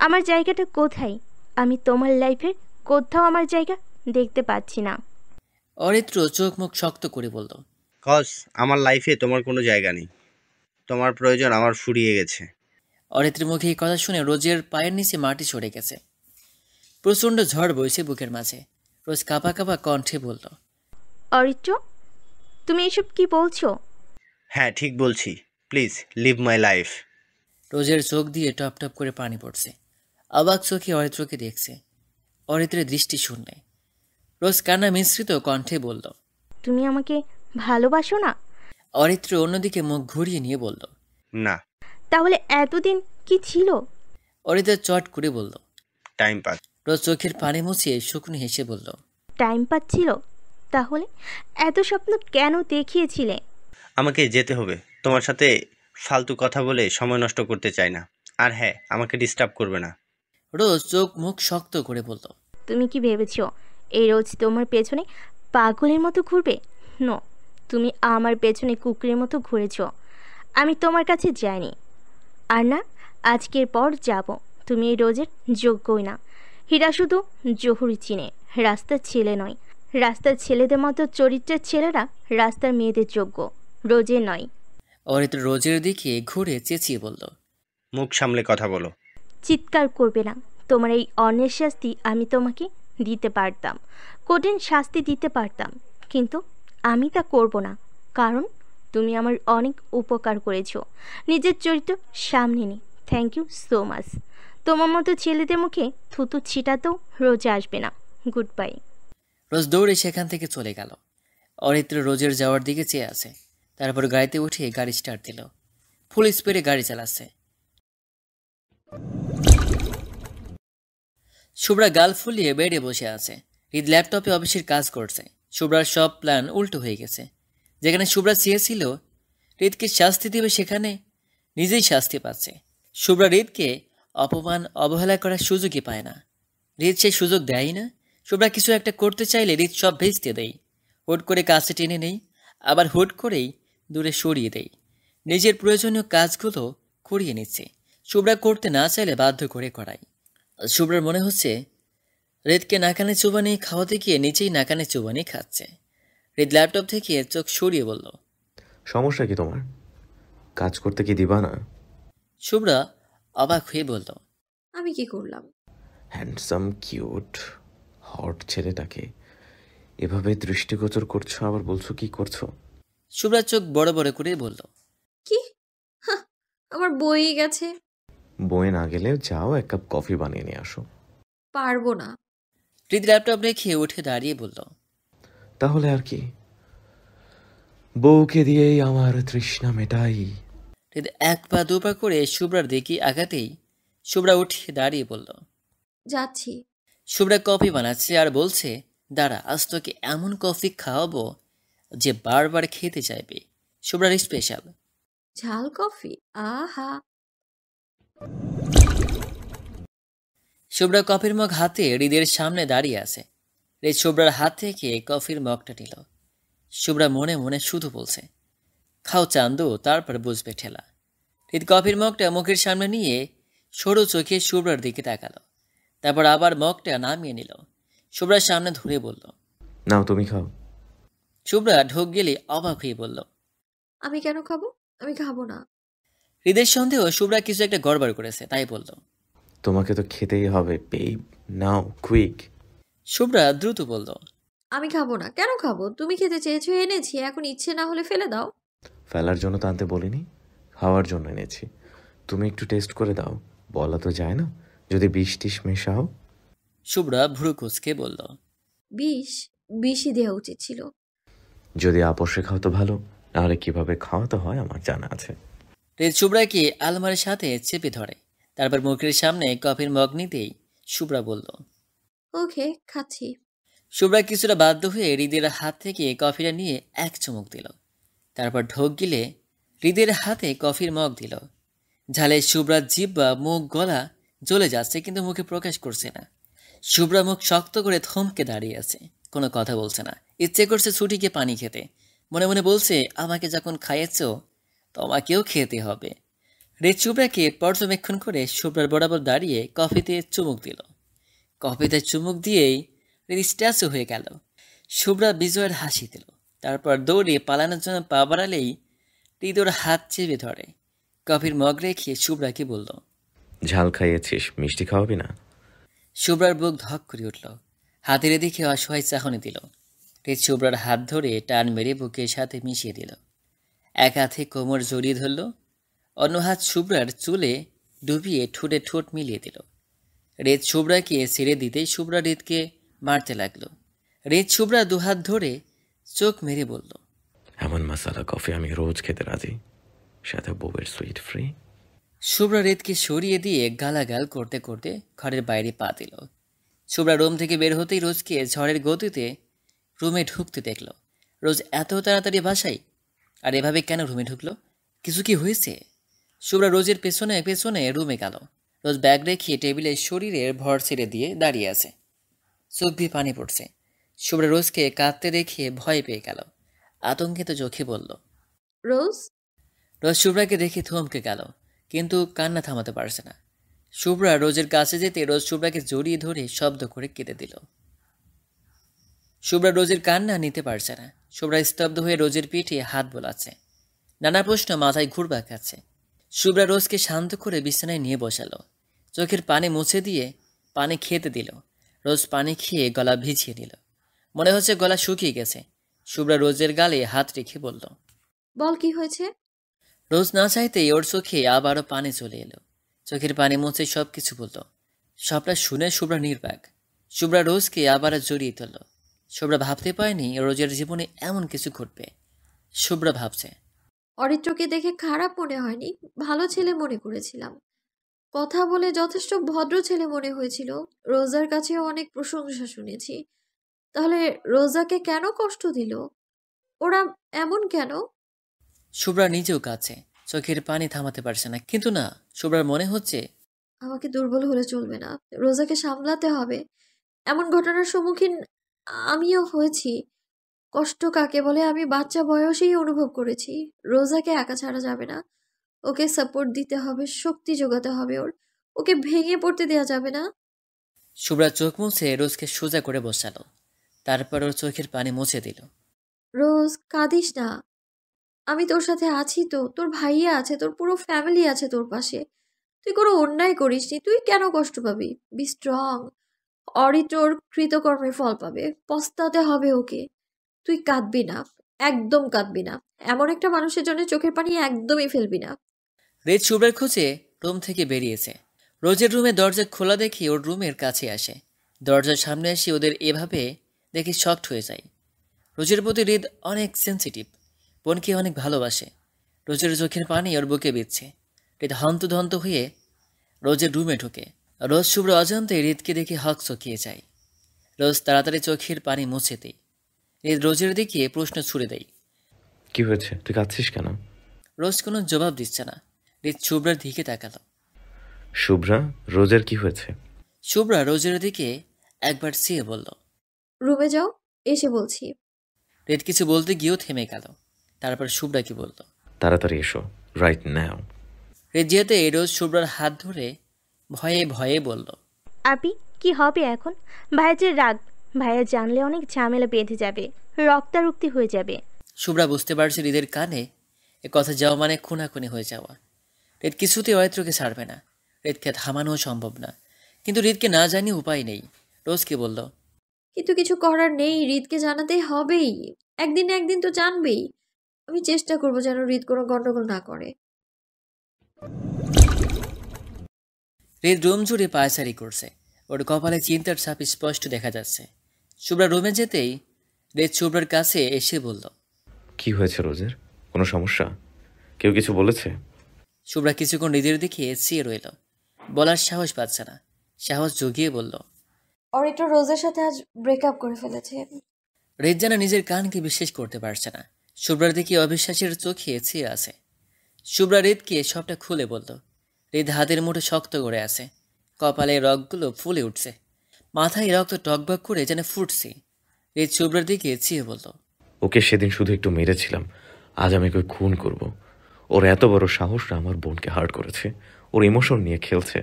[SPEAKER 4] আমার জায়গাটা কোথায়? আমি তোমার লাইফের কোথাও আমার জায়গা দেখতে পাচ্ছি না।
[SPEAKER 2] অরিত্র চোখ মুখ শক্ত করে বলল,
[SPEAKER 8] কজ আমার লাইফে তোমার কোনো জায়গা নেই। তোমার প্রয়োজন আমার ফুরিয়ে গেছে।
[SPEAKER 2] অরিত্রের মুখে এই কথা শুনে রোজের পায়ের নিচে মাটি সরে গেছে। প্রচণ্ড ঝড় বইছে বুকের মাঝে। রোজ কাঁপা কাঁপা কণ্ঠে বলল,
[SPEAKER 4] অরিত্র, তুমি এসব কি বলছো?
[SPEAKER 8] হ্যাঁ ঠিক বলছি, প্লিজ লিভ মাই লাইফ।
[SPEAKER 2] রোজের চোখ দিয়ে টপ টপ করে পানি পড়ছে। অবাক চোখে অরিত্রকে দেখছে। অরিত্রের দৃষ্টি শূন্য। রোজ কান্না মিশ্রিত কণ্ঠে বলল,
[SPEAKER 4] তুমি আমাকে ভালোবাসো না?
[SPEAKER 2] অরিত্র অন্যদিকে মুখ ঘুরিয়ে নিয়ে বলল,
[SPEAKER 8] না।
[SPEAKER 4] তাহলে এতদিন কি ছিল?
[SPEAKER 2] অরিত্র চট করে বলল,
[SPEAKER 8] টাইম পাস।
[SPEAKER 2] রোজ চোখের পানি মুছিয়ে শুকনো হেসে বলল,
[SPEAKER 4] টাইম পাচ্ছিল? তাহলে এত স্বপ্ন কেন দেখিয়েছিলে?
[SPEAKER 8] আমাকে যেতে হবে। তোমার সাথে ফালতু কথা বলে সময় নষ্ট করতে চাই না। আর হ্যাঁ, আমাকে ডিস্টার্ব করবে না।
[SPEAKER 2] রোজ চোখ মুখ শক্ত করে বলল,
[SPEAKER 4] তুমি কি ভেবেছো এই রোজ তোমার পেছনে পাগলের মতো ঘুরবে? নো, তুমি আমার পেছনে কুকুরের মতো ঘুরেছ। আমি তোমার কাছে যাইনি, আর না আজকের পর যাব। তুমি এই রোজের যোগ্যই না। হীরা শুধু জহুরি চিনে, রাস্তার ছেলে নয়। রাস্তার ছেলেদের মতো চরিত্রের ছেলেরা রাস্তার মেয়েদের যোগ্য, রোজের নয়।
[SPEAKER 2] অরিত্র রোজের দিকে ঘুরে চেঁচিয়ে বলল,
[SPEAKER 8] মুখ সামলে কথা বলো।
[SPEAKER 4] চিৎকার করবে না। তোমার এই অন্যের শাস্তি আমি তোমাকে দিতে পারতাম, কঠিন শাস্তি দিতে পারতাম, কিন্তু আমি তা করব না। কারণ তুমি আমার অনেক উপকার করেছো। নিজের চরিত্র সামনে নে। Thank you so much. তোমার মতো ছেলেদের মুখে থুতু ছিটাতেও রোজ আসবে না। Good bye.
[SPEAKER 2] রোজ দৌড়ে সেখান থেকে চলে গেল। অরিত্র রোজের যাওয়ার দিকে চেয়ে আছে। তারপর গাড়িতে উঠে গাড়ি স্টার্ট দিল। ফুল স্পিডে গাড়ি চালাচ্ছে। শুভ্রা গাল ফুলিয়ে বেডে বসে আছে। হৃদ ল্যাপটপে অফিসের কাজ করছে। শুভ্রার সব প্ল্যান উল্টো হয়ে গেছে। যেখানে শুভ্রা চেয়েছিল হৃদকে শাস্তি দেবে, সেখানে নিজেই শাস্তি পাচ্ছে। শুভ্রা হৃদকে অপমান অবহেলা করার সুযোগই পায় না। হৃদ সেই সুযোগ দেয় না। শুভ্রা কিছু একটা করতে চাইলে হৃদ সব ভেস্তে দেয়। হুট করে কাছে টেনে নেই, আবার হুট করেই দূরে সরিয়ে দেয়। নিজের প্রয়োজনীয় কাজগুলো করিয়ে নিচ্ছে। শুভ্রা করতে না চাইলে বাধ্য করে করায়। শুভ্রার মনে হচ্ছে হৃদকে নাকানে চুবানি খাওয়াতে গিয়ে নিজেই নাকানে চুবানি খাচ্ছে। হৃদ ল্যাপটপ থেকে চোখ সরিয়ে বলল,
[SPEAKER 1] সমস্যা কি তোমার? কাজ করতে কি দিবা না?
[SPEAKER 2] শুভ্রা অবাক হয়ে বলল,
[SPEAKER 3] আমি কি করলাম?
[SPEAKER 1] হ্যান্ডসাম কিউট হট ছেলেটাকে এভাবে দৃষ্টিগোচর করছো, আবার বলছো কি করছো?
[SPEAKER 2] শুভ্রা চোখ বড় বড় করে বলল,
[SPEAKER 3] কি? হাহ, আমার বই গেছে।
[SPEAKER 1] বয়ে না গেলে যাও, এক কাপ কফি বানিয়ে নিয়ে আসো।
[SPEAKER 3] পারবো না।
[SPEAKER 2] হৃদ ল্যাপটপ রেখে উঠে দাঁড়িয়ে বলল,
[SPEAKER 1] তাহলে আর কি, বউকে দিয়েই আমার তৃষ্ণা মেটাই।
[SPEAKER 2] হৃদ এক পা দু পা করে শুভ্রার দিকে আঘাতেই শুভ্রা উঠে দাঁড়িয়ে বলল,
[SPEAKER 3] যাচ্ছি।
[SPEAKER 2] শুভ্রা কফি বানাচ্ছে আর বলছে, দাঁড়া, আজ তোকে এমন কফি খাওয়াবো যে বারবার খেতে চাইবে। শুভ্রার স্পেশাল
[SPEAKER 3] ঝাল কফি, আহা।
[SPEAKER 2] শুভ্রা কফির মগ হাতে হৃদের সামনে দাঁড়িয়ে আছে। হৃদ শুভ্রার হাত থেকে কফির মগটা নিল। শুভ্রা মনে মনে শুধু বলছে, খাও চান্দু, তারপর বুঝবে ঠেলা। হৃদ কফির মগটা মুখের সামনে নিয়ে সরু চোখে শুভ্রার দিকে তাকালো। তারপর আবার মগটা নামিয়ে নিল। শুভ্রার সামনে ধরে বলল,
[SPEAKER 1] নাও তুমি খাও।
[SPEAKER 2] শুভ্রা ঢোক গেলে অবাক হয়ে বলল,
[SPEAKER 3] আমি কেন খাবো? আমি খাবো না।
[SPEAKER 2] হৃদের সন্দেহ শুভ্রা কিছু একটা গড়বড় করেছে, তাই বলল।
[SPEAKER 1] তোমাকে তো খেতেই হবে বেব, নাও কুইক।
[SPEAKER 2] শুভ্রা দ্রুত বলল।
[SPEAKER 3] আমি খাবো না। কেন খাবো? তুমি খেতে চেয়েছো, এনেছি। এখন ইচ্ছে না হলে ফেলে দাও।
[SPEAKER 1] ফেলার জন্য তো আনতে বলিনি, খাওয়ার জন্য এনেছি। তুমি একটু টেস্ট করে দাও, বলা তো যায় না, যদি বিষ মেশাও।
[SPEAKER 2] শুভ্রা ভ্রু কুঁচকে বলল।
[SPEAKER 3] বিষ? বিষই দেওয়া উচিত ছিল।
[SPEAKER 1] যদি আপোষে খাও তো ভালো, নাহলে কিভাবে খাওয়াতে হয় আমার জানা আছে।
[SPEAKER 2] হৃদ শুভ্রাকে আলমারির সাথে চেপে ধরে, তারপর মুখের সামনে কফির মগ নিতেই শুভ্রা বলল।
[SPEAKER 3] ওকে, খাচ্ছি।
[SPEAKER 2] শুভ্রা কিছুটা বাধ্য হয়ে হৃদের হাত থেকে কফিটা নিয়ে এক চুমুক দিল, তারপর ঢোক গিলে হৃদের হাতে কফির মগ দিল। ঝালে শুভ্রার জিহ্বা, মুখ, গলা জ্বলে যাচ্ছে, কিন্তু মুখে প্রকাশ করছে না। শুভ্রা মুখ শক্ত করে থমকে দাঁড়িয়ে আছে, কোনো কথা বলছে না। ইচ্ছে করছে ছুটিকে পানি খেতে, মনে মনে বলছে আমাকে যখন খাইয়েছ তোমাকেও খেতে হবে। হৃদ শুভ্রাকে পর্যবেক্ষণ করে শুভ্রার বরাবর দাঁড়িয়ে কফিতে চুমুক দিল। কফিতে চুমুক দিয়েই হৃদ স্ট্যাচু হয়ে গেল। শুভ্রা বিজয়ের হাসি দিল, তারপর দৌড়ে পালানোর জন্য পা বাড়ালেই হৃদ ওর হাত চেপে ধরে। কফির মগ রেখে শুভ্রাকে বলল।
[SPEAKER 1] ঝাল খাইয়েছিস, মিষ্টি খাওয়াবি না?
[SPEAKER 2] শুভ্রার বুক ধক করে উঠল, হাতের দিকে অসহায় চাহনি দিল। হৃদ শুভ্রার হাত ধরে টান মেরে বুকের সাথে মিশিয়ে দিল। এক হাতে কোমর জড়িয়ে ধরল, অন্য হাত শুভ্রার চুলে ডুবিয়ে ঠোঁটে ঠোঁট মিলিয়ে দিল। হৃদ শুভ্রাকে ছেড়ে দিতে শুভ্রা হৃদকে মারতে লাগলো। হৃদ শুভ্রা দুহাত ধরে চোখ মেরে বলল।
[SPEAKER 1] এমন মশালা কফি আমি রোজ খেতে রাজি, সাথে বউয়ের সুইট ফ্রি।
[SPEAKER 2] শুভ্রা হৃদকে সরিয়ে দিয়ে গালাগাল করতে করতে ঘরের বাইরে পা দিল। শুভ্রা রুম থেকে বের হতেই রোজকে ঝড়ের গতিতে রুমে ঢুকতে দেখল। রোজ এত তাড়াতাড়ি বাসায়, আর এভাবে কেন রুমে ঢুকলো? কিছু কি হয়েছে? শুভ্রা রোজের পেছনে পেছনে রুমে গেল। রোজ ব্যাগ রেখে টেবিলে শরীরের ভর ছেড়ে দিয়ে দাঁড়িয়ে আছে, চোখ দিয়ে পানি পড়ছে। শুভ্রা রোজকে কাঁদতে দেখে ভয় পেয়ে গেল, আতঙ্কিত চোখে বলল।
[SPEAKER 3] রোজ?
[SPEAKER 2] রোজ শুভ্রাকে দেখে থমকে গেল, কিন্তু কান্না থামাতে পারছে না। শুভ্রা রোজের কাছে যেতে রোজ শুভ্রাকে জড়িয়ে ধরে শব্দ করে কেঁদে দিল। শুভ্রা রোজের কান্না নিতে পারছে না। শুভ্রা স্তব্ধ হয়ে রোজের পিঠে হাত বোলাচ্ছে, নানা প্রশ্ন মাথায় ঘুরপাক খাচ্ছে। শুভ্রা রোজকে শান্ত করে বিছানায় নিয়ে বসালো, চোখের পানি মুছে দিয়ে পানি খেতে দিল। রোজ পানি খেয়ে গলা ভিজিয়ে নিল, মনে হচ্ছে গলা শুকিয়ে গেছে। শুভ্রা রোজের গালে হাত রেখে বলল।
[SPEAKER 3] বল, কি হয়েছে?
[SPEAKER 2] রোজ না চাইতেই ওর চোখে আবারও পানি চলে এলো। চোখের পানি মুছে সব কিছু বলল। সবটা শুনে শুভ্রা নির্বাক। শুভ্রা রোজকে আবারও জড়িয়ে তুলল। শুভ্রা ভাবতে পারেনি রোজের জীবনে এমন কিছু ঘটবে। শুভ্রা ভাবছে,
[SPEAKER 3] অরিত্রকে দেখে খারাপ মনে হয়নি, ভালো ছেলে মনে করেছিলাম। কথা বলে যথেষ্ট ভদ্র ছেলে মনে হয়েছিল। রোজার কাছেও অনেক প্রশংসা শুনেছি। তাহলে রোজাকে কেন কষ্ট দিল? ওরা এমন কেন?
[SPEAKER 2] শুভ্রা নিজেও কাছে, চোখের পানি থামাতে পারছে না। কিন্তু না, শুভ্রার মনে হচ্ছে
[SPEAKER 3] আমাকে দুর্বল হলে চলবে না, রোজাকে সামলাতে হবে। এমন ঘটনার সম্মুখীন আমিও হয়েছি। কষ্ট কাকে বলে আমি বাচ্চা বয়সেই অনুভব করেছি। রোজাকে একা ছাড়া যাবে না, ওকে সাপোর্ট দিতে হবে, শক্তি যোগাতে হবে ওকে ভেঙে পড়তে দেওয়া যাবে না।
[SPEAKER 2] শুভ্রা চোখ মুছে রোজকে সোজা করে বসালো, তারপর ওর চোখের পানি মুছে দিল।
[SPEAKER 3] রোজ, কাঁদিস না। আমি তোর সাথে আছি তো, তোর ভাইয়া আছে, তোর পুরো ফ্যামিলি আছে তোর পাশে। তুই কোনো অন্যায় করিসনি, তুই কেন কষ্ট পাবি? Be strong. অরিত্রর কৃতকর্মের ফল পাবে, পস্তাতে হবে ওকে। তুই কাঁদবি না, একদম কাঁদবি না। এমন একটা মানুষের জন্য চোখের পানি একদমই ফেলবি না।
[SPEAKER 2] রেড শুভ্রার খোঁজে রুম থেকে বেরিয়েছে। রোজের রুমে দরজা খোলা দেখে ওর রুমের কাছে আসে। দরজার সামনে এসে ওদের এভাবে দেখে শকড হয়ে যায়। রোজের প্রতি হৃদ অনেক সেন্সিটিভ, বোনকে অনেক ভালোবাসে। রোজের চোখের পানি ওর বুকে বিচ্ছে। হৃদ হন্তদন্ত হয়ে রোজের রুমে ঢোকে। রোজ শুভ্র অজান্তে হৃদকে দেখে হক চকিয়ে যায়। রোজ তাড়াতাড়ি চোখের পানি মুছে দেয়। হৃদ রোজের দিকে প্রশ্ন ছুড়ে দেয়।
[SPEAKER 1] কি হয়েছে, তুই কাঁদছিস কেন?
[SPEAKER 2] রোজ কোনো জবাব দিচ্ছে না। হৃদ শুভ্রার দিকে তাকালো।
[SPEAKER 1] শুভ্রা, রোজের কি হয়েছে?
[SPEAKER 2] শুভ্রা রোজের দিকে একবার চেয়ে বলল,
[SPEAKER 3] রুমে যাও, এসে বলছি।
[SPEAKER 2] হৃদ কিছু বলতে গিয়েও থেমে গেল। তারপর শুভ্রাকে বলল,
[SPEAKER 1] তাড়াতাড়ি এসো, রাইট নাও।
[SPEAKER 2] হৃদ যেতে রোজ শুভ্রার হাত ধরে ভয়ে ভয়ে বলল,
[SPEAKER 4] আপি, কি হবে এখন? ভাইয়া যে রাগ, ভাইয়া জানলে অনেক ঝামেলা বেঁধে যাবে, রক্তারক্তি হয়ে যাবে।
[SPEAKER 2] শুভ্রা বুঝতে পারছে হৃদের কানে এ কথা যাওয়া মানে খুনাখুনি হয়ে যাওয়া। হৃদ কিছুতেই অরিত্রকে ছাড়বে না। হৃদকে থামানোও সম্ভব না, কিন্তু হৃদকে না জানিয়ে উপায় নেই। রোজকে বলল,
[SPEAKER 3] কিন্তু কিছু করার নেই, হৃদকে জানাতেই হবেই। একদিন না একদিন তো জানবেই। আমি চেষ্টা করবো যেন হৃদ কোনো গন্ডগোল না করে।
[SPEAKER 2] হৃদ রুম জুড়ে পায়চারি করছে। ওর কপালে চিন্তার ছাপ স্পষ্ট দেখা যাচ্ছে। শুভ্রা রুমে যেতেই হৃদ শুভ্রার কাছে এসে বলল,
[SPEAKER 1] কি হয়েছে রোজের? কোনো সমস্যা? কেউ কিছু বলেছে?
[SPEAKER 2] শুভ্রা কিছুক্ষণ হৃদের দিকে চেয়ে রইল। বলার সাহস পাচ্ছে না। সাহস জুগিয়ে বলল,
[SPEAKER 3] অরিত্র রোজের সাথে আজ ব্রেকআপ করে ফেলেছে।
[SPEAKER 2] হৃদ যেন নিজের কানকে বিশ্বাস করতে পারছে না। শুভ্রার দিকে অবিশ্বাসের চোখে চেয়ে আছে। শুভ্রা হৃদকে সবটা খুলে বলল। হৃদ হাতের মুঠো শক্ত করে আছে। কপালে রগগুলো ফুলে উঠছে। মাথায় রক্ত টকবক করে যেন ফুটছে। হৃদ শুভ্রার দিকে চেয়ে বলল,
[SPEAKER 1] ওকে সেদিন শুধু একটু মেরেছিলাম, আজ আমি ওকে খুন করব। ওর এত বড় সাহসটা আমার বোনকে হার্ট করেছে। ওর ইমোশন নিয়ে খেলছে।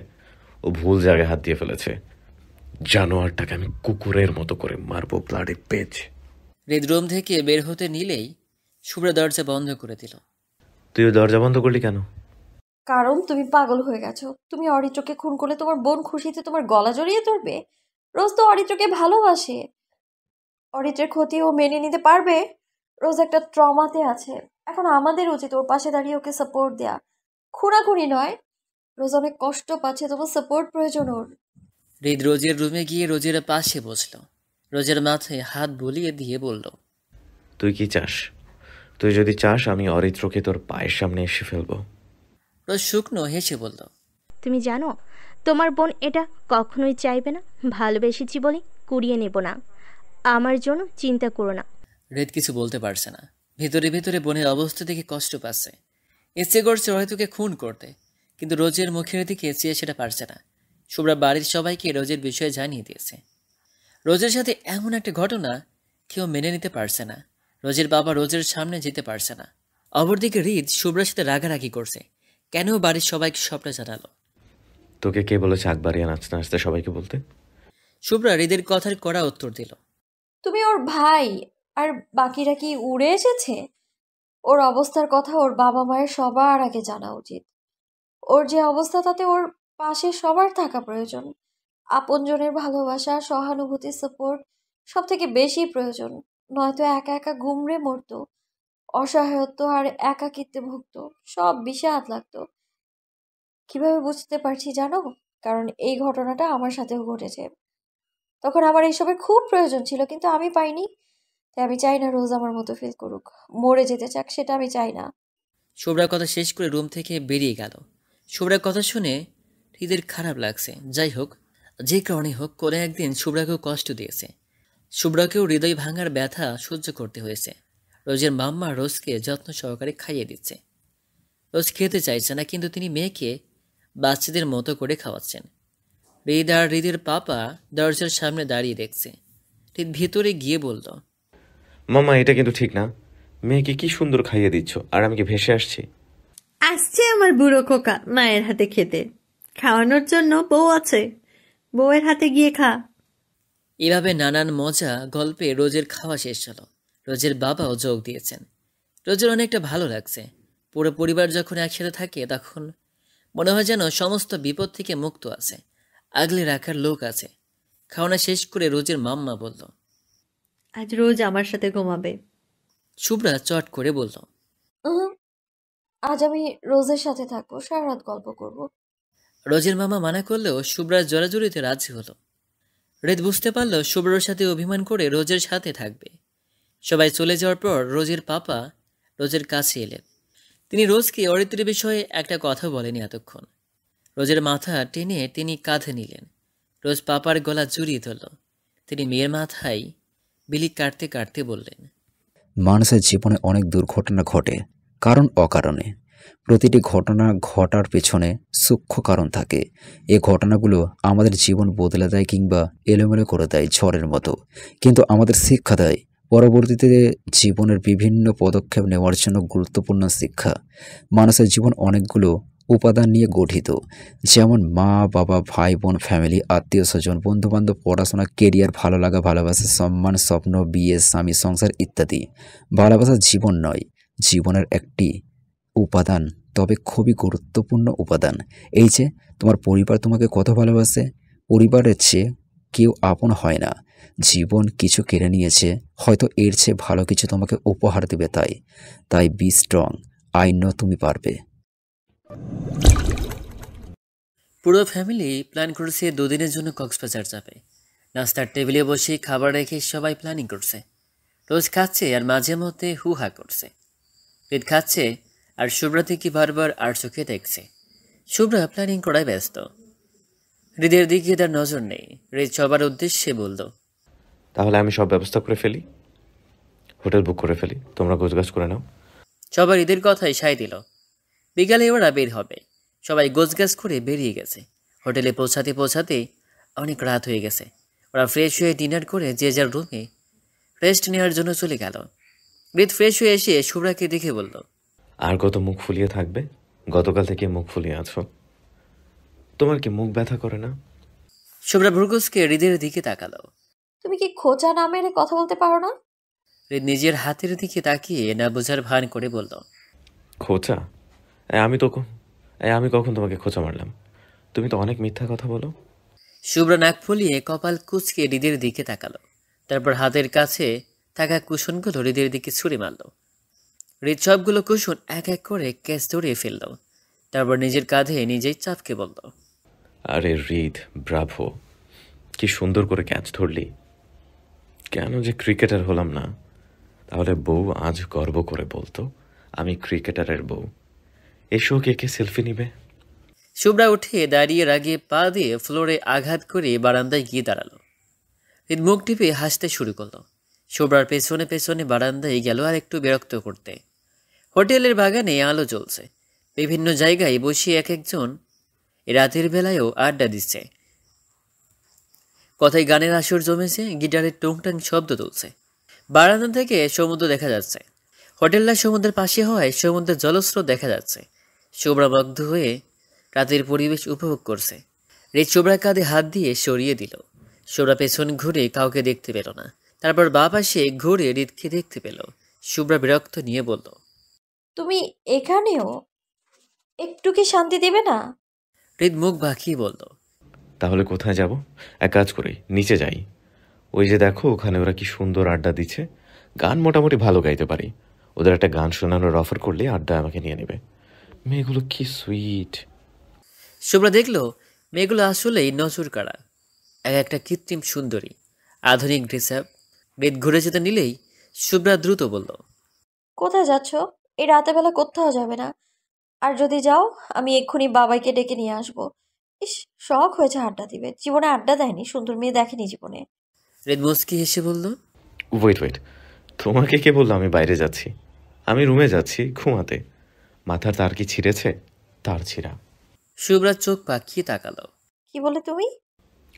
[SPEAKER 1] ও ভুল জায়গায় হাত দিয়ে ফেলেছে। জানোয়ারটাকে আমি কুকুরের মতো করে মারবো, ব্লাডি পেজ।
[SPEAKER 2] হৃদ রুম থেকে বের হতে নিলেই শুভ্রা দরজা বন্ধ করে দিল।
[SPEAKER 1] তুই দরজা বন্ধ করলি কেন?
[SPEAKER 3] কারণ তুমি পাগল হয়ে গেছো। তুমি অরিত্রকে খুন করলে তোমার বোন খুশিতে তোমার গলা জড়িয়ে ধরবে। রোজ তো অরিত্রকে ভালোবাসে। অরিত্রের ক্ষতি ও মেনে নিতে পারবে? রোজ একটা ট্রমাতে আছে। এখন আমাদের উচিত ওর পাশে দাঁড়িয়ে ওকে সাপোর্ট দেয়া, খুনাখুনি নয়। রোজ অনেক কষ্ট পাচ্ছে, তোমার সাপোর্ট প্রয়োজন ওর।
[SPEAKER 2] হৃদ রোজের রুমে গিয়ে রোজের পাশে বসল। রোজের মাথায় হাত বুলিয়ে দিয়ে বলল,
[SPEAKER 1] তুই কি চাস? তুই যদি চাস আমি অরিত্রকে তোর পায়ের সামনে এসে ফেলবো।
[SPEAKER 2] রোজ শুকনো হেসে বলল,
[SPEAKER 4] তুমি জানো তোমার বোন এটা কখনোই চাইবে না। ভালোবেসেছি বলে কুড়িয়ে নেব না। আমার জন্য চিন্তা করো না।
[SPEAKER 2] হৃদ কিছু বলতে পারছে না। ভেতরে ভেতরে বোনের অবস্থা দেখে কষ্ট পাচ্ছে। ইচ্ছে করছে হয়তোকে খুন করতে, কিন্তু রোজের মুখের দিকে চেয়ে সেটা পারছে না। শুভ্রা বাড়ির সবাইকে রোজের বিষয়ে জানিয়ে দিয়েছে। রোজের সাথে এমন একটা ঘটনা কেউ মেনে নিতে পারছে না। রোজের বাবা রোজের সামনে যেতে পারছে না। অপরদিকে হৃদ শুভ্রার সাথে রাগারাগি করছে। কেন বাড়ির সবাইকে সবটা জানালো?
[SPEAKER 1] তোকে কে বলেছে আগ বাড়িয়ে নাচতে নাচতে সবাইকে বলতে?
[SPEAKER 2] শুভ্রা হৃদের কথার কড়া উত্তর দিল,
[SPEAKER 3] তুমি ওর ভাই, আর বাকিরা কি উড়ে এসেছে? ওর অবস্থার কথা ওর বাবা মায়ের সবার আগে জানা উচিত। ওর যে অবস্থা তাতে ওর পাশে সবার থাকা প্রয়োজন। আপনজনের ভালোবাসা, সহানুভূতি, সাপোর্ট সব থেকে বেশি প্রয়োজন। নয়তো একা একা গুমড়ে মরতো, অসহায়ত্ব আর একাকিত্বে ভুগতো, সব বিষাদ লাগতো। কিভাবে বুঝতে পারছি জানো? কারণ এই ঘটনাটা আমার সাথেও ঘটেছে। তখন আমার এইসবের খুব প্রয়োজন ছিল, কিন্তু আমি পাইনি। তাই আমি চাই না রোজ আমার মতো ফিল করুক, মরে যেতে চাক, সেটা আমি চাই না।
[SPEAKER 2] শুভ্রার কথা শেষ করে রুম থেকে বেরিয়ে গেল। শুভ্রার কথা শুনে হৃদের খারাপ লাগছে। যাই হোক, যে কারণে হোক, কোনো একদিন শুভ্রাকেও কষ্ট দিয়েছে। শুভ্রাকেও হৃদয় ভাঙার ব্যথা সহ্য করতে হয়েছে। রোজের মাম্মা রোজকে যত্ন সহকারে খাইয়ে দিচ্ছে। রোজ খেতে চাইছে না, কিন্তু তিনি মেয়েকে বাচ্চাদের মতো করে খাওয়াচ্ছেন। হৃদ আর হৃদের পাপা দরজার সামনে দাঁড়িয়ে দেখছে। হৃদ ভিতরে গিয়ে বলল,
[SPEAKER 1] মামা এটা কিন্তু ঠিক না। মেয়েকে কি সুন্দর খাইয়ে দিচ্ছ, আর আমি কি ভেসে আসছি?
[SPEAKER 7] আসছে আমার বুড়ো খোকা মায়ের হাতে খেতে। খাওয়ানোর জন্য বউ আছে, বউয়ের হাতে গিয়ে খা।
[SPEAKER 2] এভাবে নানান মজা গল্পে রোজের খাওয়া শেষ হলো। রোজের বাবাও যোগ দিয়েছেন। রোজের অনেকটা ভালো লাগছে। পুরো পরিবার যখন একসাথে থাকে তখন মনে হয় যেন সমস্ত বিপদ থেকে মুক্ত আছে, আগলে রাখার লোক আছে। খাওয়ানো শেষ করে রোজের মাম্মা বলল,
[SPEAKER 7] আজ রোজ আমার সাথে ঘুমাবে।
[SPEAKER 2] শুভ্রা চট করে বলল,
[SPEAKER 3] আজ আমি রোজের সাথে থাকবো, সারা রাত গল্প করব।
[SPEAKER 2] রোজের মামা মানা করলেও শুভ্রার জোরাজুরিতে রাজি হলো। হৃদ বুঝতে পারল শুভ্রার সাথে অভিমান করে রোজের সাথে থাকবে। সবাই চলে যাওয়ার পর রোজের পাপা রোজের কাছে এলেন। তিনি রোজকে অরিত্রের বিষয়ে একটা কথা বলেনি এতক্ষণ। রোজের মাথা টেনে তিনি কাঁধে নিলেন। রোজ পাপার গলা জড়িয়ে ধরল। তিনি মেয়ের মাথায় বিলি কাটতে কাটতে বললেন,
[SPEAKER 6] মানুষের জীবনে অনেক দুর্ঘটনা ঘটে, কারণ অকারণে। প্রতিটি ঘটনা ঘটার পেছনে সূক্ষ্ম কারণ থাকে। এই ঘটনাগুলো আমাদের জীবন বদলে দেয় কিংবা এলোমেলো করে দেয় ঝড়ের মতো, কিন্তু আমাদের শিক্ষা দেয় পরবর্তীতে জীবনের বিভিন্ন পদক্ষেপ নেওয়ার জন্য গুরুত্বপূর্ণ শিক্ষা। মানুষের জীবন অনেকগুলো উপাদান নিয়ে গঠিত, যেমন মা বাবা, ভাই বোন, ফ্যামিলি, আত্মীয় স্বজন, বন্ধুবান্ধব, পড়াশোনা, কেরিয়ার, ভালো লাগা, ভালোবাসা, সম্মান, স্বপ্ন, বিয়ে, স্বামী, সংসার ইত্যাদি। ভালোবাসা জীবন নয়, জীবনের একটি উপাদান, তবে খুবই গুরুত্বপূর্ণ উপাদান। এই যে তোমার পরিবার তোমাকে কত ভালোবাসে, পরিবারের চেয়ে কেউ আপন হয় না। জীবন কিছু কেড়ে নিয়েছে, হয়তো এর চেয়ে ভালো কিছু তোমাকে উপহার দেবে। তাই তাই বি স্ট্রং, আই নো তুমি পারবে।
[SPEAKER 2] পুরো ফ্যামিলি প্ল্যান করেছে দুদিনের জন্য কক্সবাজার যাবে। নাস্তার টেবিলে বসে খাবার রেখে সবাই প্ল্যানিং করছে। রোজ খাচ্ছে আর মাঝে মধ্যে হু হা করছে। হৃদ খাচ্ছে আর শুভ্রা থেকে বারবার আর চোখে দেখছে। শুভ্রা প্ল্যানিং করায় ব্যস্ত। হৃদের দিকে তার নজর নেই। হৃদ সবার উদ্দেশ্যে বলল,
[SPEAKER 1] তাহলে আমি সব ব্যবস্থা করে ফেলি, হোটেল বুক করে ফেলি, তোমরা গোছগাছ করে নাও।
[SPEAKER 2] সবার হৃদের কথাই সায় দিল। বিকালে ওরা বের হবে। সবাই গোছগাছ করে বেরিয়ে গেছে। হোটেলে পৌঁছাতে পৌঁছাতে অনেক রাত হয়ে গেছে। ওরা ফ্রেশ হয়ে ডিনার করে যে যার রুমে রেস্ট নেওয়ার জন্য চলে গেল। হৃদ ফ্রেশ হয়ে এসে শুভ্রাকে দেখে বলল,
[SPEAKER 1] আর কত মুখ ফুলিয়ে থাকবে? গতকাল থেকে মুখ ফুলিয়ে আছো, তোমার কি মুখ ব্যথা করে না?
[SPEAKER 2] শুভ্রা ভ্রুকুসকে হৃদের দিকে তাকালো।
[SPEAKER 3] তুমি কি খোঁচা না মেরে কথা বলতে পারো না?
[SPEAKER 2] হৃদ নিজের হাতের দিকে তাকিয়ে না বোঝার ভান করে বলল,
[SPEAKER 1] খোঁচা? আমি কখন তোমাকে খোঁচা মারলাম? তুমি তো অনেক মিথ্যা কথা বলো।
[SPEAKER 2] শুভ্রা নাক ফুলিয়ে কপাল কুঁচকে হৃদের দিকে তাকালো। তারপর হাতের কাছে থাকা কুশনগুলো হৃদের দিকে ছুঁড়ে মারল। হৃদ সবগুলো কুশন এক এক করে ক্যাচ ধরিয়ে ফেলল। তারপর নিজের কাঁধে নিজেই চাপকে বলল,
[SPEAKER 1] আরে হৃদ, ব্রাভো, কি সুন্দর করে ক্যাচ ধরলি। কেন যে ক্রিকেটার হলাম না? তাহলে বউ আজ গর্ব করে বলতো আমি ক্রিকেটারের বউ। এসো, কে কে সেলফি নিবে?
[SPEAKER 2] শুভ্রা উঠে দাঁড়িয়ে রাগিয়ে পা দিয়ে ফ্লোরে আঘাত করে বারান্দায় গিয়ে দাঁড়ালো। হৃদ মুখ টিপে হাসতে শুরু করলো। শুভ্রার পেছনে পেছনে বারান্দায় গেল আর একটু বিরক্ত করতে। হোটেলের বাগানে আলো জ্বলছে। বিভিন্ন জায়গায় বসে এক একজন রাতের বেলায়ও আড্ডা দিচ্ছে। কথায় গানের আসর জমেছে, গিটারের টুংটাং শব্দ তুলছে। বারান্দা থেকে সমুদ্র দেখা যাচ্ছে। হোটেলটা সমুদ্রের পাশে হওয়ায় সমুদ্রের জলস্রোত দেখা যাচ্ছে। শুভ্রা মুগ্ধ হয়ে রাতের পরিবেশ উপভোগ করছে। হৃদ শুভ্রার কাঁধে হাত দিয়ে সরিয়ে দিল। শুভ্রা পেছন ঘুরে কাউকে দেখতে পেল না। তারপর বাঁ পাশে ঘুরে হৃদকে দেখতে পেল। শুভ্রা বিরক্ত নিয়ে বলল,
[SPEAKER 3] তুমি এখানেও একটু কি শান্তি দেবে না?
[SPEAKER 2] হৃদ মুখ বাঁকিয়ে বলল,
[SPEAKER 1] তাহলে কোথায় যাব? এক কাজ করি, নিচে যাই। ওই যে দেখো, ওখানে ওরা কি সুন্দর আড্ডা দিচ্ছে। গান মোটামুটি ভালো গাইতে পারি। ওদের একটা গান শোনানোর অফার করলে আড্ডা আমাকে নিয়ে নেবে। মেয়েগুলো কি সুইট।
[SPEAKER 2] শুভ্রা দেখল মেয়েগুলো আসলেই নজর কাড়া, এক একটা কৃত্রিম সুন্দরী, আধুনিক ড্রেস আপ। হৃদ ঘুরে যেতে নিলেই শুভ্রা দ্রুত বলল,
[SPEAKER 3] কোথায় যাচ্ছ? এই রাতে বেলা কোথাও যাবে না। আর যদি যাও, আমি এক্ষুনি বাবাইকে ডেকে নিয়ে আসবো। ইস, শখ হয়েছে আড্ডা দিবে। জীবনে আড্ডা দেয়নি, সুন্দর মেয়ে দেখেনি জীবনে।
[SPEAKER 2] হৃদ মুচকি হেসে বলল,
[SPEAKER 1] ওয়েট, তোমাকে কে বললো আমি বাইরে যাচ্ছি? আমি রুমে যাচ্ছি ঘুমাতে। মাথার তার কি ছিঁড়েছে? তার ছিঁড়া।
[SPEAKER 2] শুভ্রা চোখ পাকিয়ে তাকালো।
[SPEAKER 3] কি বলে তুমি?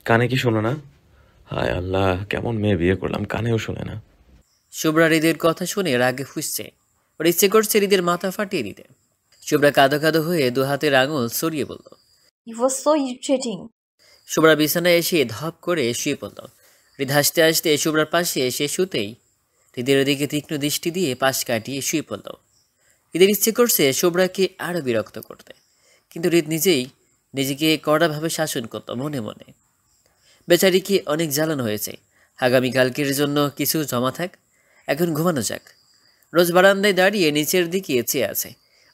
[SPEAKER 1] কানে কি শোনো না? হায় আল্লাহ, কেমন মেয়ে বিয়ে করলাম, কানেও শোনে না।
[SPEAKER 2] শুভ্রা হৃদের কথা শুনে রাগে ফুসছে। ওর ইচ্ছে করছে হৃদের মাথা ফাটিয়ে দিতে। শুভ্রা কাঁদো কাঁদো হয়ে দু হাতের আঙুল সরিয়ে বলল।
[SPEAKER 3] You was so irritating.
[SPEAKER 2] Shubhra বিছানায় এসে ধপ করে শুয়ে পড়ল। হৃদ হাসতে হাসতে শুভ্রার পাশে এসে শুতেই হৃদের দিকে তীক্ষ্ণ দৃষ্টি দিয়ে পাশ কাটিয়ে শুয়ে পড়ল। হৃদের ইচ্ছে করছে শুভ্রাকে আরও বিরক্ত করতে, কিন্তু হৃদ নিজেকে কড়াভাবে শাসন করত মনে মনে। বেচারিকে অনেক জ্বালানো হয়েছে। আগামীকালকের জন্য কিছু জমা থাক, এখন ঘুমানো যাক। রোজ বারান্দায় দাঁড়িয়ে নিচের দিকে চেয়ে আছে।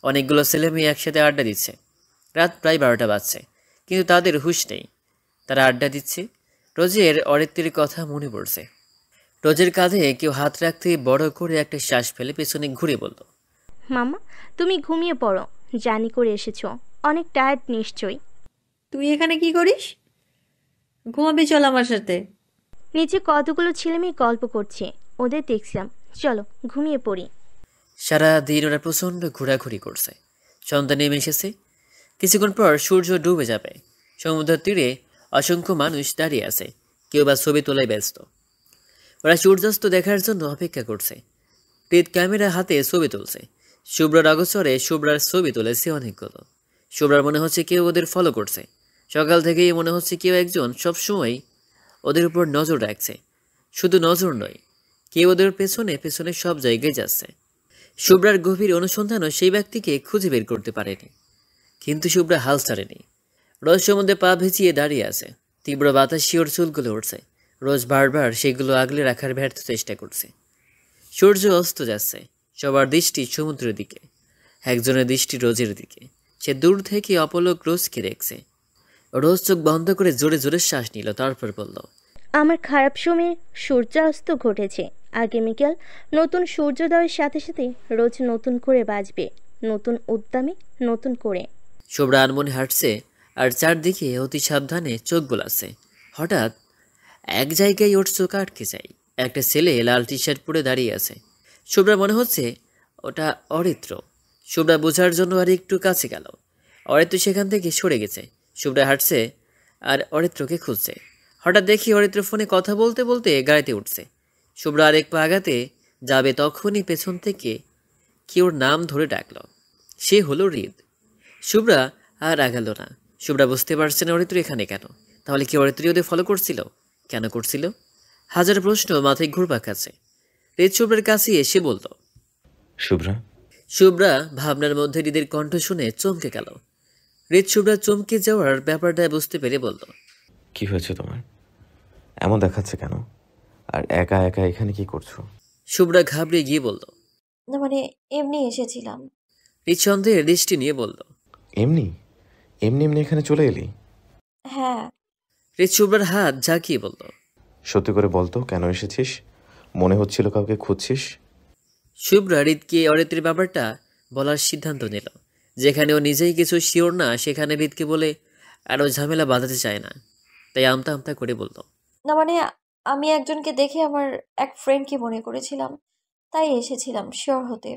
[SPEAKER 2] অনেকগুলো ছেলে মেয়ে একসাথে আড্ডা দিচ্ছে। রাত প্রায় 12টা বাজছে, কিন্তু তাদের হুঁশ নেই। তারা আড্ডা দিচ্ছে। রোজের অরিত্রের কথা মনে পড়ছে। রোজের কাঁধে কেউ হাত রাখতে বড় করে একটা শ্বাস ফেলে পেছনে ঘুরে বলল,
[SPEAKER 4] মাম্মা, তুমি ঘুমিয়ে পড়ো, জানি করে এসেছো, অনেক টায়ার্ড নিশ্চয়ই।
[SPEAKER 7] তুই এখানে কি করিস? ঘুমাবি, চল আমার সাথে।
[SPEAKER 4] নিচে কতগুলো ছেলেমেয়ে গল্প করছে, ওদের দেখছিলাম, চলো ঘুমিয়ে পড়ি।
[SPEAKER 2] সারা দিন ওরা প্রচণ্ড ঘোরাঘুরি করছে। সন্ধ্যা নেমে এসেছে। কিছুক্ষণ পর সূর্য ডুবে যাবে। সমুদ্রের তীরে অসংখ্য মানুষ দাঁড়িয়ে আছে, কেউ বা ছবি তোলায় ব্যস্ত। ওরা সূর্যাস্ত দেখার জন্য অপেক্ষা করছে। হৃদ ক্যামেরা হাতে ছবি তুলছে। শুভ্রার অগোচরে শুভ্রার ছবি তুলেছে অনেকগুলো। শুভ্রার মনে হচ্ছে কেউ ওদের ফলো করছে। সকাল থেকেই মনে হচ্ছে কেউ একজন সবসময় ওদের উপর নজর রাখছে। শুধু নজর নয়, কেউ ওদের পেছনে পেছনে সব জায়গায় যাচ্ছে। শুভ্রার গভীর অনুসন্ধানও সেই ব্যক্তিকে খুঁজে বের করতে পারেনি। কিন্তু শুভ্রা হাল ছাড়েনি। রোজ সমুদ্রে পা ভিজিয়ে দাঁড়িয়ে আছে। তীব্র বাতাস শিওর চুলগুলো উঠছে। রোজ বারবার সেগুলো আগলে রাখার ব্যর্থ চেষ্টা করছে। সূর্য অস্ত যাচ্ছে। সবার দৃষ্টি সমুদ্রের দিকে। একজনের দৃষ্টি রোজের দিকে। সে দূর থেকে অপলক রোজকে দেখছে। রোজ চোখ বন্ধ করে জোরে জোরে শ্বাস নিল, তারপর বলল,
[SPEAKER 4] আমার খারাপ সময়ে সূর্যাস্ত ঘটেছে। আগামীকাল নতুন সূর্যোদয়ের সাথে সাথে রোজ নতুন করে বাঁচবে, নতুন উদ্যমে, নতুন করে।
[SPEAKER 2] শুভ্রা আনমনে হাঁটছে আর চারদিকে অতি সাবধানে চোখ বোলাচ্ছে। হঠাৎ এক জায়গায় ওর চোখ আটকে যায়। একটা ছেলে লাল টি শার্ট পরে দাঁড়িয়ে আছে। শুভ্রা মনে হচ্ছে ওটা অরিত্র। শুভ্রা বোঝার জন্য আর একটু কাছে গেল। অরিত্র সেখান থেকে সরে গেছে। শুভ্রা হাঁটছে আর অরিত্রকে খুঁজছে। হঠাৎ দেখি অরিত্র ফোনে কথা বলতে বলতে গাড়িতে উঠছে। শুভ্রা আর এক পা আগাতে যাবে তখনই পেছন থেকে কি ওর নাম ধরে ডাকল। সে হলো হৃদ। শুভ্রা আর আগাল না। শুভ্রা বুঝতে পারছে না অরিত্র এখানে কেন। তাহলে কি অরিত্র ওদের ফলো করছিল? কেন করছিল? হাজার প্রশ্ন মাথায় ঘুরপাক খাচ্ছে। হৃদ শুভ্রার কাছে এসে বলল,
[SPEAKER 1] শুভ্রা।
[SPEAKER 2] শুভ্রা ভাবনার মধ্যে হৃদের কণ্ঠ শুনে চমকে গেল। হৃদ শুভ্রা চমকে যাওয়ার ব্যাপারটা বুঝতে পেরে বলল,
[SPEAKER 1] কি হয়েছে তোমার? এমন দেখাচ্ছে কেন? আর একা একা এখানে কি করছো?
[SPEAKER 2] শুভ্রা ঘাবড়ে গিয়ে বলল,
[SPEAKER 3] না মানে এমনি এসেছিলাম।
[SPEAKER 2] হৃদ সন্দেহের দৃষ্টি নিয়ে বলল,
[SPEAKER 1] এমনি এমনি এমনি এখানে চলে এলি?
[SPEAKER 3] হ্যাঁ।
[SPEAKER 2] হৃদ শুভ্রার হাত ঝাঁকিয়ে বলল,
[SPEAKER 1] সত্যি করে বলতো কেন এসেছিস? মনে হচ্ছিল কাউকে খুঁজছিস।
[SPEAKER 2] শুভ্রা হৃদকে অরিত্রের ব্যাপারটা বলার সিদ্ধান্ত নিল। যেখানে ও নিজেই কিছু শিওর না, সেখানে হৃদকে বলে আরও ঝামেলা বাঁধাতে চায় না। তাই আমতা আমতা করে বলল,
[SPEAKER 3] না মানে আমি একজনকে দেখে আমার এক ফ্রেন্ডকে মনে করেছিলাম, তাই এসেছিলাম শিওর হতে।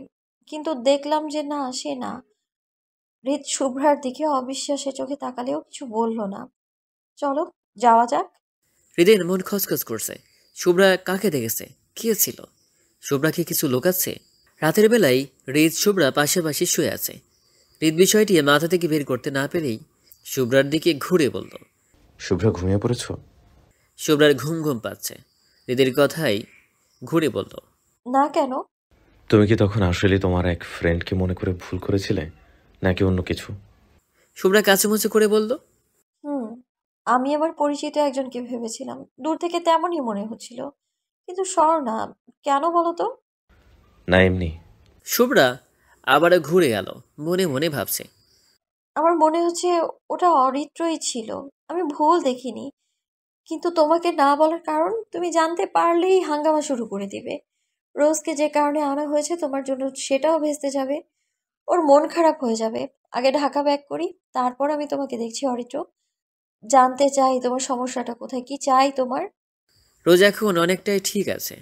[SPEAKER 3] কিন্তু দেখলাম যে না, সে না। হৃদ শুভ্রার দিকে অবিশ্বাসের চোখে তাকালেও কিছু বলল না। চলো যাওয়া যাক।
[SPEAKER 2] হৃদের মন খচখচ করছে। শুভ্রা কাকে দেখেছে? কে ছিল? শুভ্রা কি কিছু লোকাচ্ছে? রাতের বেলায় হৃদ শুভ্রা পাশাপাশি শুয়ে আছে। হৃদ বিষয়টি মাথা থেকে বের করতে না পেরেই শুভ্রার দিকে ঘুরে বলল,
[SPEAKER 1] শুভ্রা ঘুমিয়ে পড়েছো?
[SPEAKER 2] শুভ্রার ঘুম ঘুম পাচ্ছে। হৃদের কথাই ঘুরে বলল,
[SPEAKER 3] না কেন?
[SPEAKER 1] তুমি কি তখন আসলে তোমার এক ফ্রেন্ডকে মনে করে ভুল করেছিলে নাকি অন্য কিছু?
[SPEAKER 2] শুভ্রা কাচুমুচু করে বলল,
[SPEAKER 3] আমি আমার পরিচিত একজনকে ভেবেছিলাম। দূর থেকে তেমনই মনে হচ্ছিল, কিন্তু সর না। কেন বলো তো?
[SPEAKER 1] না এমনি।
[SPEAKER 2] শুভ্রা আবারও ঘুরে গেল। মনে মনে ভাবছে,
[SPEAKER 3] আমার মনে হচ্ছে ওটা অরিত্রই ছিল। আমি ভুল দেখিনি। কিন্তু তোমাকে না বলার কারণ তুমি জানতে পারলেই হাঙ্গামা শুরু করে দিবে। রোজকে যে কারণে আনা হয়েছে তোমার জন্য, সেটাও ভেস্তে যাবে। ওর মন খারাপ হয়ে যাবে। আগে ঢাকা ব্যাক করি, তারপর আমি তোমাকে দেখছি অরিত্র। জানতে চাই তোমার সমস্যাটা কোথায়, কি চাই তোমার।
[SPEAKER 2] রোজ এখন অনেকটাই ঠিক আছে।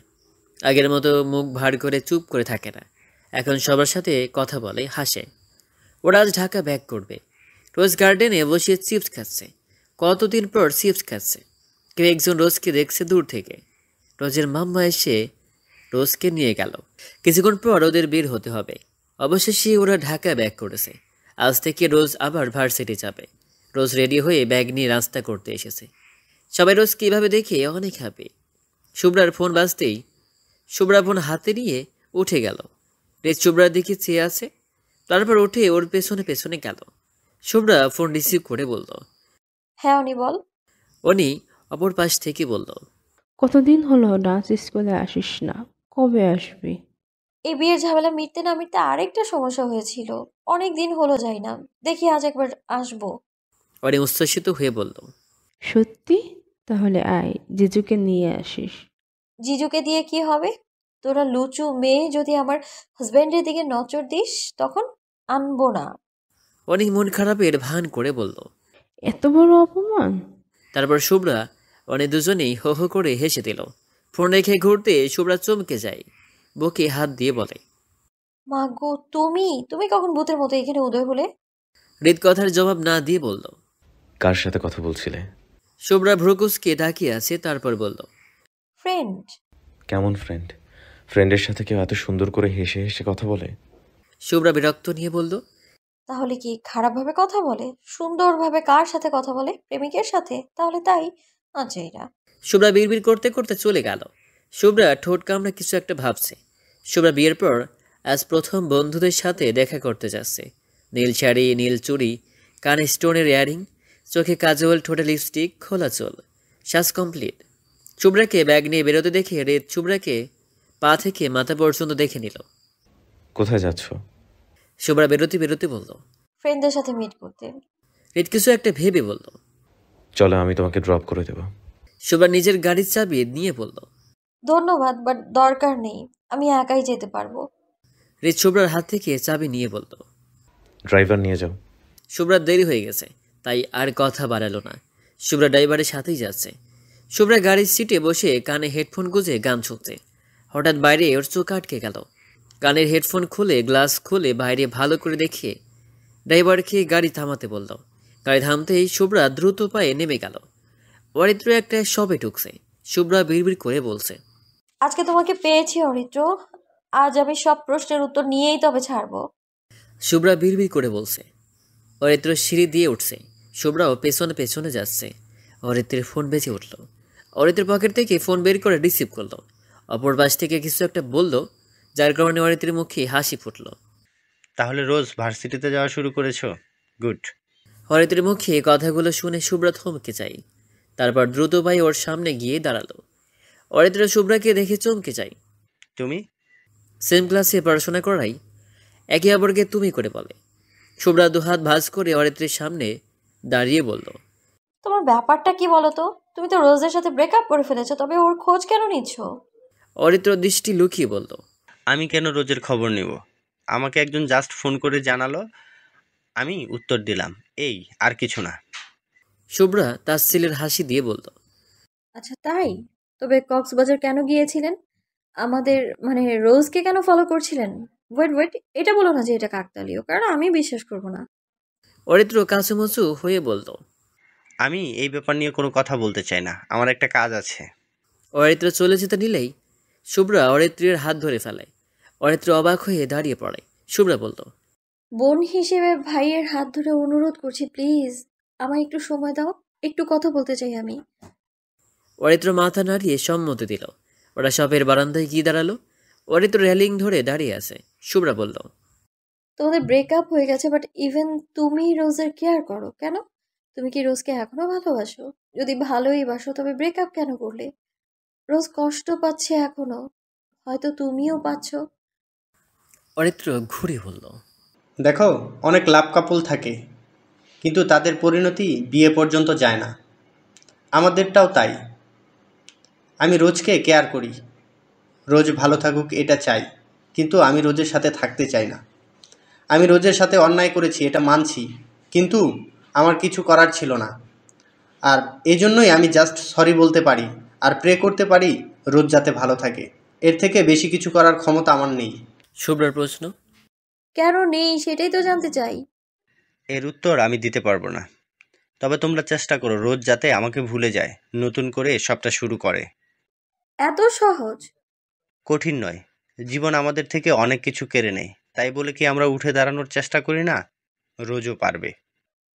[SPEAKER 2] আগের মতো মুখ ভার করে চুপ করে থাকে না। এখন সবার সাথে কথা বলে, হাসে। ওরা আজ ঢাকা ব্যাক করবে। রোজ গার্ডেনে বসে চিপস খাচ্ছে। কতদিন পর চিপস খাচ্ছে। কেউ একজন রোজকে দেখছে দূর থেকে। রোজের মাম্মা এসে রোজকে নিয়ে গেল। কিছুক্ষণ পর ওদের বের হতে হবে। অবশেষে ওরা ঢাকা ব্যাক করেছে। আজ থেকে রোজ আবার ভার্সিটি যাবে। রোজ রেডি হয়ে ব্যাগ নিয়ে রাস্তা করতে এসেছে। সবাই রোজ কীভাবে দেখে অনেক হ্যাপি। শুভ্রার ফোন বাজতেই শুভ্রা ফোন হাতে নিয়ে উঠে গেল। রেজ শুভ্রার দিকে চেয়ে আছে। তারপর উঠে ওর পেছনে পেছনে গেল। শুভ্রা ফোন রিসিভ করে বলল,
[SPEAKER 3] হ্যাঁ অনি বল।
[SPEAKER 2] অনি অপর পাশ থেকে বলল,
[SPEAKER 10] কতদিন হলো ডান্স স্কুলে আসিস না, কবে আসবি?
[SPEAKER 3] এই বিয়ের ঝামেলা মিটতে না মিটতে আরেকটা সমস্যা হয়েছিল। অনেক দিন হলো যাই না, দেখি আজ একবার আসবো।
[SPEAKER 2] অনি উচ্ছ্বসিত হয়ে বলল,
[SPEAKER 10] সত্যি? তাহলে আয়, জিজুকে নিয়ে আসিস।
[SPEAKER 3] জিজুকে দিয়ে কি হবে? তোরা লুচু মেয়ে যদি আমার হাজব্যান্ডের দিকে নজর দিস, তখন আনবো না।
[SPEAKER 2] অনি মন খারাপের ভান করে বলল।
[SPEAKER 10] এত বড় অপমান!
[SPEAKER 2] তারপর শুভ্রা অনি দুজনেই হো হো করে হেসে দিল। ফোন রেখে ঘুরতে শুভ্রা চমকে যায়। বুকে হাত দিয়ে বলে,
[SPEAKER 3] মা গো, তুমি তুমি কখন ভূতের মতো এখানে উদয় হলে?
[SPEAKER 2] হৃদ কথার জবাব না দিয়ে বলল,
[SPEAKER 1] কার সাথে কথা বলছিলে?
[SPEAKER 2] শুভ্রা ভ্রুকুসকে তাকিয়ে আছে, তারপর বলল,
[SPEAKER 3] ফ্রেন্ড।
[SPEAKER 1] কেমন ফ্রেন্ড? ফ্রেন্ডের সাথে কেউ এত সুন্দর করে হেসে হেসে কথা বলে?
[SPEAKER 2] শুভ্রা বিরক্ত নিয়ে বলল,
[SPEAKER 3] তাহলে কি খারাপভাবে কথা বলে? সুন্দরভাবে কার সাথে কথা বলে? প্রেমিকের সাথে? তাহলে তাই আচ্ছা না।
[SPEAKER 2] শুভ্রা বিড়বিড় করতে করতে চলে গেল। শুভ্রা ঠোঁট কামড়ে কিছু একটা ভাবছে। শুভ্রা বিয়ের পর আজ প্রথম বন্ধুদের সাথে দেখা করতে যাচ্ছে। নীল শাড়ি, নীল চুড়ি, কানে স্টোনের ইয়ারিং, চোখে কাজল, ঠোঁটে লিপস্টিক, খোলা চুল, সাজ কমপ্লিট। শুভ্রাকে ব্যাগ নিয়ে বেরোতে দেখে রিত শুভ্রাকে পা থেকে মাথা পর্যন্ত দেখে নিল।
[SPEAKER 1] কোথায় যাচ্ছ?
[SPEAKER 2] শুভ্রা বেরোতে বেরোতে বলল।
[SPEAKER 3] ফ্রেন্ডদের সাথে মিট করতে।
[SPEAKER 2] রিত কিছু একটা ভেবে বলল।
[SPEAKER 1] চলো, আমি তোমাকে ড্রপ করে দেবো।
[SPEAKER 2] শুভ্রা নিজের গাড়ির চাবি নিয়ে বলল।
[SPEAKER 3] ধন্যবাদ, বাট দরকার নেই, আমি একাই যেতে পারবো।
[SPEAKER 2] রিত শুভ্রার হাত থেকে চাবি নিয়ে বলল।
[SPEAKER 1] ড্রাইভার নিয়ে যাও।
[SPEAKER 2] শুভ্রার দেরি হয়ে গেছে, তাই আর কথা বাড়ালো না। শুভ্রা ড্রাইভারের সাথেই যাচ্ছে। শুভ্রা গাড়ির সিটে বসে কানে হেডফোন গুঁজে গান শুনছে। হঠাৎ বাইরে ওর চোখ আটকে গেল। কানের হেডফোন খুলে গ্লাস খুলে বাইরে ভালো করে দেখিয়ে ড্রাইভারকে গাড়ি থামাতে বলল। গাড়ি থামতেই শুভ্রা দ্রুত পায়ে নেমে গেল। অরিত্র একটা শপে ঢুকছে। শুভ্রা বিড়বিড় করে বলছে,
[SPEAKER 3] আজকে তোমাকে পেয়েছি অরিত্র, আজ আমি সব প্রশ্নের উত্তর নিয়েই তবে ছাড়বো।
[SPEAKER 2] শুভ্রা বিড়বিড় করে বলছে। অরিত্র সিঁড়ি দিয়ে উঠছে। শুভ্রাও পেছনে পেছনে যাচ্ছে। অরিত্রের ফোন বেজে উঠল। অরিত্রের পকেট থেকে ফোন বের করে রিসিভ করলো। অপর পাশ থেকে কিছু একটা বলল, যার কারণে অরিত্রের মুখে হাসি ফুটল।
[SPEAKER 8] তাহলে রোজ ভার্সিটিতে যাওয়া শুরু করেছো? গুড।
[SPEAKER 2] অরিত্রের মুখে কথাগুলো শুনে শুভ্রা থমকে যায়। তারপর দ্রুত পায়ে ওর সামনে গিয়ে দাঁড়ালো। অরিত্র শুভ্রাকে দেখে চমকে যায়।
[SPEAKER 8] তুমি?
[SPEAKER 2] সেম ক্লাসে পড়াশোনা করাই, একে অপরকে তুমি করে বলে। শুভ্রা দুহাত ভাঁজ করে অরিত্রের সামনে দাঁড়িয়ে বলল,
[SPEAKER 3] তোমার ব্যাপারটা কি বলো তো? তুমি তো রোজের সাথে ব্রেকআপ করে ফেলেছো, তবে ওর খোঁজ কেন নিচ্ছ?
[SPEAKER 2] অরিত্র দৃষ্টি লুকিয়ে বলল,
[SPEAKER 8] আমি কেন রোজের খবর নেব? আমাকে একজন জাস্ট ফোন করে জানালো, আমি উত্তর দিলাম, এই আর কিছু না।
[SPEAKER 2] শুভ্রা তাচ্ছিলের হাসি দিয়ে বলল,
[SPEAKER 3] আচ্ছা তাই? তবে কক্সবাজার কেন গিয়েছিলেন? আমাদের মানে রোজকে কেন ফলো করছিলেন? ওয়েট, এটা বলো না যে এটা কাকতালীয়, কারণ আমি বিশ্বাস করব না।
[SPEAKER 2] অরিত্র কাঁচুমুচু হয়ে বলল,
[SPEAKER 8] আমি এই ব্যাপার নিয়ে কোনো কথা বলতে চাই না, আমার একটা কাজ আছে।
[SPEAKER 2] অরিত্র চলে যেতে নিলেই শুভ্রা অরিত্রের হাত ধরে ফেলে। অরিত্র অবাক হয়ে দাঁড়িয়ে পড়ে। শুভ্রা বলল,
[SPEAKER 3] বোন হিসেবে ভাইয়ের হাত ধরে অনুরোধ করছি, প্লিজ আমায় একটু সময় দাও, একটু কথা বলতে চাই আমি।
[SPEAKER 2] অরিত্র মাথা নাড়িয়ে সম্মতি দিল। ওরা শপের বারান্দায় গিয়ে দাঁড়ালো। অরিত্র রেলিং ধরে দাঁড়িয়ে আছে। শুভ্রা বলল,
[SPEAKER 3] তোমাদের ব্রেকআপ হয়ে গেছে, বাট ইভেন তুমি রোজের কেয়ার করো কেন? তুমি কি রোজকে এখনো ভালোবাসো? যদি ভালোই বাসো তবে ব্রেকআপ কেন করলে? রোজ কষ্ট পাচ্ছে এখনো, হয়তো তুমিও পাচ্ছ।
[SPEAKER 2] অরিত্র ঘুরে বলল,
[SPEAKER 8] দেখো, অনেক লাভ কাপল থাকে, কিন্তু তাদের পরিণতি বিয়ে পর্যন্ত যায় না। আমাদেরটাও তাই। আমি রোজকে কেয়ার করি, রোজ ভালো থাকুক এটা চাই, কিন্তু আমি রোজের সাথে থাকতে চাই না। আমি রোজের সাথে অন্যায় করেছি, এটা মানছি, কিন্তু আমার কিছু করার ছিল না। আর এই জন্যই আমি জাস্ট সরি বলতে পারি আর প্রে করতে পারি রোজ যাতে ভালো থাকে। এর থেকে বেশি কিছু করার ক্ষমতা আমার নেই।
[SPEAKER 2] শুভ্রার প্রশ্ন,
[SPEAKER 3] কেন নেই সেটাই তো জানতে চাই।
[SPEAKER 8] এর উত্তর আমি দিতে পারবো না, তবে তোমরা চেষ্টা করো রোজ যাতে আমাকে ভুলে যায়, নতুন করে সবটা শুরু করে।
[SPEAKER 3] এত সহজ?
[SPEAKER 8] কঠিন নয়। জীবন আমাদের থেকে অনেক কিছু কেড়ে নেয়, তাই বলে কি আমরা উঠে দাঁড়ানোর চেষ্টা করি না? রোজও পারবে।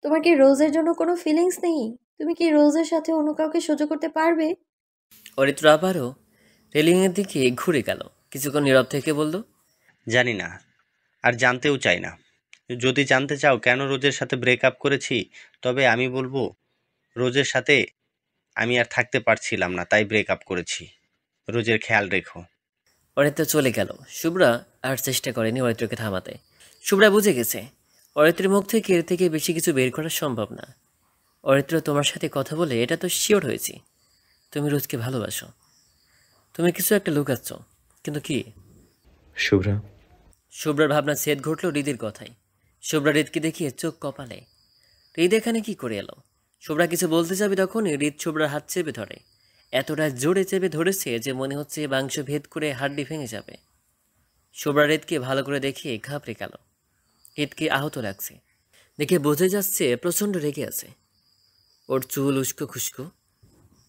[SPEAKER 3] তোমার কি রোজের জন্য কোনো ফিলিংস নেই? তুমি কি রোজের সাথে অন্য কাউকে সহ্য করতে পারবে?
[SPEAKER 2] অরিত্র আবারও রেলিংয়ের দিকে ঘুরে গেল। কিছুক্ষণ নীরব থেকে বলল,
[SPEAKER 8] জানি না, আর জানতেও চাই না। যদি জানতে চাও কেন রোজের সাথে ব্রেকআপ করেছি, তবে আমি বলবো রোজের সাথে আমি আর থাকতে পারছিলাম না, তাই ব্রেকআপ করেছি। রোজের খেয়াল রেখো।
[SPEAKER 2] অরিত্র চলে গেল। শুভ্রা আর চেষ্টা করেনি অরিত্রকে থামাতে। শুভ্রা বুঝে গেছে অরিত্রের মুখ থেকে এর থেকে বেশি কিছু বের করা সম্ভব না। অরিত্র, তোমার সাথে কথা বলে এটা তো শিওর হয়েছি তুমি রোজকে ভালোবাসো। তুমি কিছু একটা লুকাচ্ছ, কিন্তু কি?
[SPEAKER 1] শুভ্রা।
[SPEAKER 2] শুভ্রার ভাবনা ছেদ ঘটল হৃদের কথায়। শুভ্রা হৃদকে দেখিয়ে চোখ কপালে। হৃদ এখানে কি করে এলো? শুভ্রা কিছু বলতে যাবে তখনই হৃদ শুভ্রার হাত চেপে ধরে। এতটা জোরে চেপে ধরেছে যে মনে হচ্ছে মাংস ভেদ করে হাড্ডি ভেঙে যাবে। শুভ্রা হৃদকে ভালো করে দেখিয়ে ঘাবড়ে গেল। হৃদকে আহত লাগছে দেখে বোঝা যাচ্ছে প্রচণ্ড রেগে আছে। ওর চুল উস্কো খুস্কো,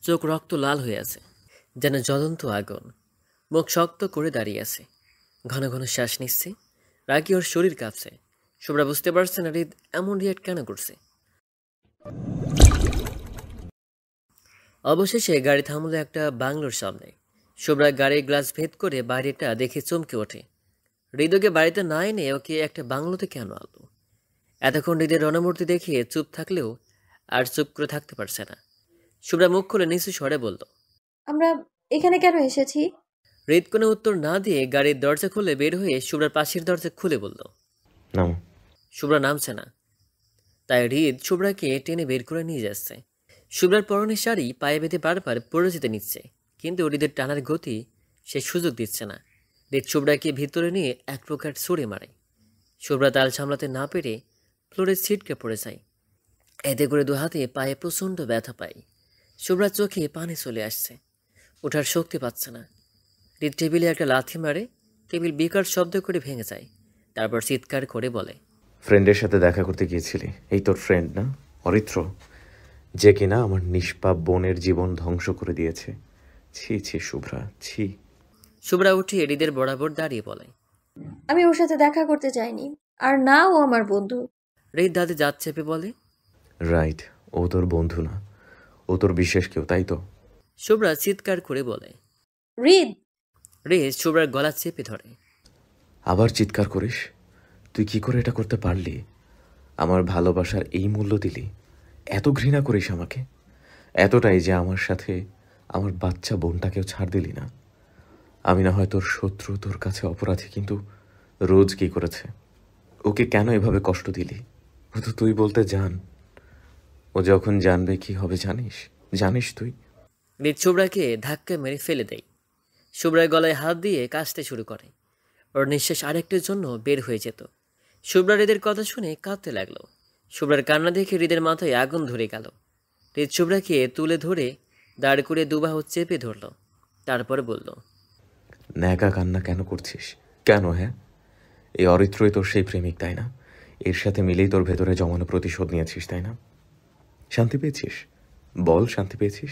[SPEAKER 2] চোখ রক্ত লাল হয়ে আছে, যেন জ্বলন্ত আগুন। মুখ শক্ত করে দাঁড়িয়ে আছে, ঘন ঘন শ্বাস নিচ্ছে। রাগে ওর শরীর কাঁপছে। শুভ্রা বুঝতে পারছে না হৃদ এমন রিয়াক্ট কেন করছে। অবশেষে গাড়ি থামলো একটা বাংলোর সামনে। শুভ্রা গাড়ির গ্লাস ভেদ করে বাইরেটা দেখে চমকে ওঠে। হৃদয়কে বাড়িতে না এনে ওকে একটা বাংলোতে কেন আনলো? এতক্ষণ হৃদয়ের রণমূর্তি দেখে চুপ থাকলেও আর চুপ করে থাকতে পারছে না। শুভ্রা মুখ খুলে নিচু স্বরে বলল,
[SPEAKER 3] আমরা এখানে কেন এসেছি?
[SPEAKER 2] হৃদ কোনো উত্তর না দিয়ে গাড়ির দরজা খুলে বের হয়ে শুভ্রার পাশের দরজা খুলে বলল।
[SPEAKER 1] নাও।
[SPEAKER 2] শুভ্রা নামছে না, তাই হৃদ শুভ্রাকে টেনে বের করে নিয়ে যাচ্ছে। শুভ্রার পরনের শাড়ি পায়ে বেঁধে বারবার পড়ে যেতে নিচ্ছে, কিন্তু হৃদের টানার গতি সে সুযোগ দিচ্ছে না। হৃদ শুভ্রাকে ভিতরে নিয়ে এক প্রকার ছুড়ে মারে। শুভ্রা তাল সামলাতে না পেরে ফ্লোরে ছিটকে পড়ে যায়। এতে করে দু হাতে পায়ে প্রচণ্ড ব্যথা পায়। শুভ্রার চোখে পানি চলে আসছে, ওঠার শক্তি পাচ্ছে না। হৃদ টেবিলে একটা লাথি মারে, টেবিল বিকট শব্দ করে ভেঙে যায়। তারপর চিৎকার করে বলে,
[SPEAKER 1] ফ্রেন্ডের সাথে দেখা করতে গিয়েছিলি, এই তোর ফ্রেন্ড না অরিত্র, যে কিনা আমার নিষ্পাপ বোনের জীবন ধ্বংস করে দিয়েছে। ছি ছি শুভ্রা, ছি।
[SPEAKER 2] শুভ্রা উঠে হৃদের বরাবর দাঁড়িয়ে বলে,
[SPEAKER 3] আমি ওর সাথে দেখা করতে চাইনি, আর না ও আমার বন্ধু।
[SPEAKER 2] হৃদ দাঁতে দাঁত চেপে বলে,
[SPEAKER 1] রাইট, ও তোর বন্ধু না, ও তোর বিশেষ কেউ, তাই তো?
[SPEAKER 2] শুভ্রা চিৎকার করে বলে।
[SPEAKER 3] হৃদ!
[SPEAKER 2] হৃদ শুভ্রার গলা চেপে ধরে।
[SPEAKER 1] আবার চিৎকার করিস? তুই কি করে এটা করতে পারলি? আমার ভালোবাসার এই মূল্য দিলি? এত ঘৃণা করিস আমাকে? এতটাই যে আমার সাথে আমার বাচ্চা বোনটাকেও ছাড় দিলি না? আমি না হয় তোর শত্রু, তোর কাছে অপরাধী, কিন্তু রোজ কি করেছে? ওকে কেন এভাবে কষ্ট দিলি? ও তো তুই বলতে জান। ও যখন জানবে কি হবে জানিস? জানিস তুই?
[SPEAKER 2] হৃদ শুভ্রাকে ধাক্কা মেরে ফেলে দেয়। শুভ্রার গলায় হাত দিয়ে কাশতে শুরু করে। ওর নিঃশ্বাস আরেকটার জন্য বের হয়ে যেত। শুভ্রা হৃদের কথা শুনে কাঁদতে লাগলো। শুভ্রার কান্না দেখে হৃদের মাথায় আগুন ধরে গেল। হৃদ শুভ্রাকে তুলে ধরে দাঁড় করে দুবাহু চেপে ধরল। তারপরে বলল,
[SPEAKER 1] ন্যাকা কান্না কেন করছিস? কেন? হ্যাঁ, এই অরিত্রই তোর সেই প্রেমিক, তাই না? এর সাথে মিলেই তোর ভেতরে জমানো প্রতিশোধ নিয়েছিস, তাই না? শান্তি পেয়েছিস? বল, শান্তি পেয়েছিস?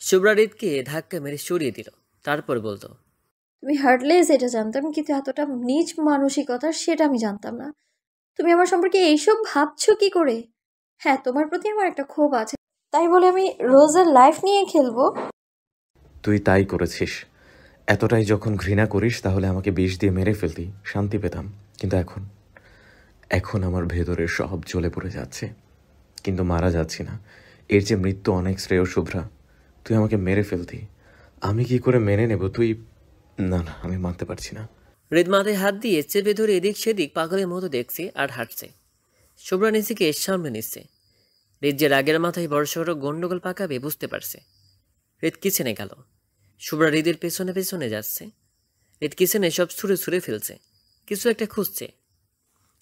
[SPEAKER 2] শুভ্রা হৃদকে ধাক্কা মেরে সরিয়ে দিল। তারপর বলল,
[SPEAKER 3] তুমি হার্টলেস এটা জানতাম, কিন্তু এতটা নীচ মানসিকতা সেটা আমি জানতাম না। তুমি আমার সম্পর্কে এইসব ভাবছো কি করে? হ্যাঁ, তোমার প্রতি আমার একটা ক্ষোভ আছে, তাই বলে আমি রোজের লাইফ নিয়ে খেলবো?
[SPEAKER 1] তুই তাই করেছিস। এতটাই যখন ঘৃণা করিস তাহলে আমাকে বিষ দিয়ে মেরে ফেলতি, শান্তি পেতাম। কিন্তু এখন আমার ভেতরে সব জ্বলে পড়ে যাচ্ছে, কিন্তু মারা যাচ্ছি না। এর যে মৃত্যু অনেক শ্রেয় শুভ্রা। তুই আমাকে মেরে ফেলতি, আমি কি করে মেনে নেব? তুই না না, আমি মানতে পারছি না।
[SPEAKER 2] হৃদ মাথায় হাত দিয়ে চেপে ধরে এদিক সেদিক পাগলের মতো দেখছে আর হাঁটছে। শুভ্রা নিজেকে সামনে নিচ্ছে। হৃদ যে রাগের মাথায় বড়সড় গন্ডগোল পাকাবে বুঝতে পারছে। হৃদ কিচেনে গেল। শুভ্রা হৃদের পেছনে পেছনে যাচ্ছে। হৃদ কিচেনে সব ছুঁড়ে ছুঁড়ে ফেলছে, কিছু একটা খুঁজছে।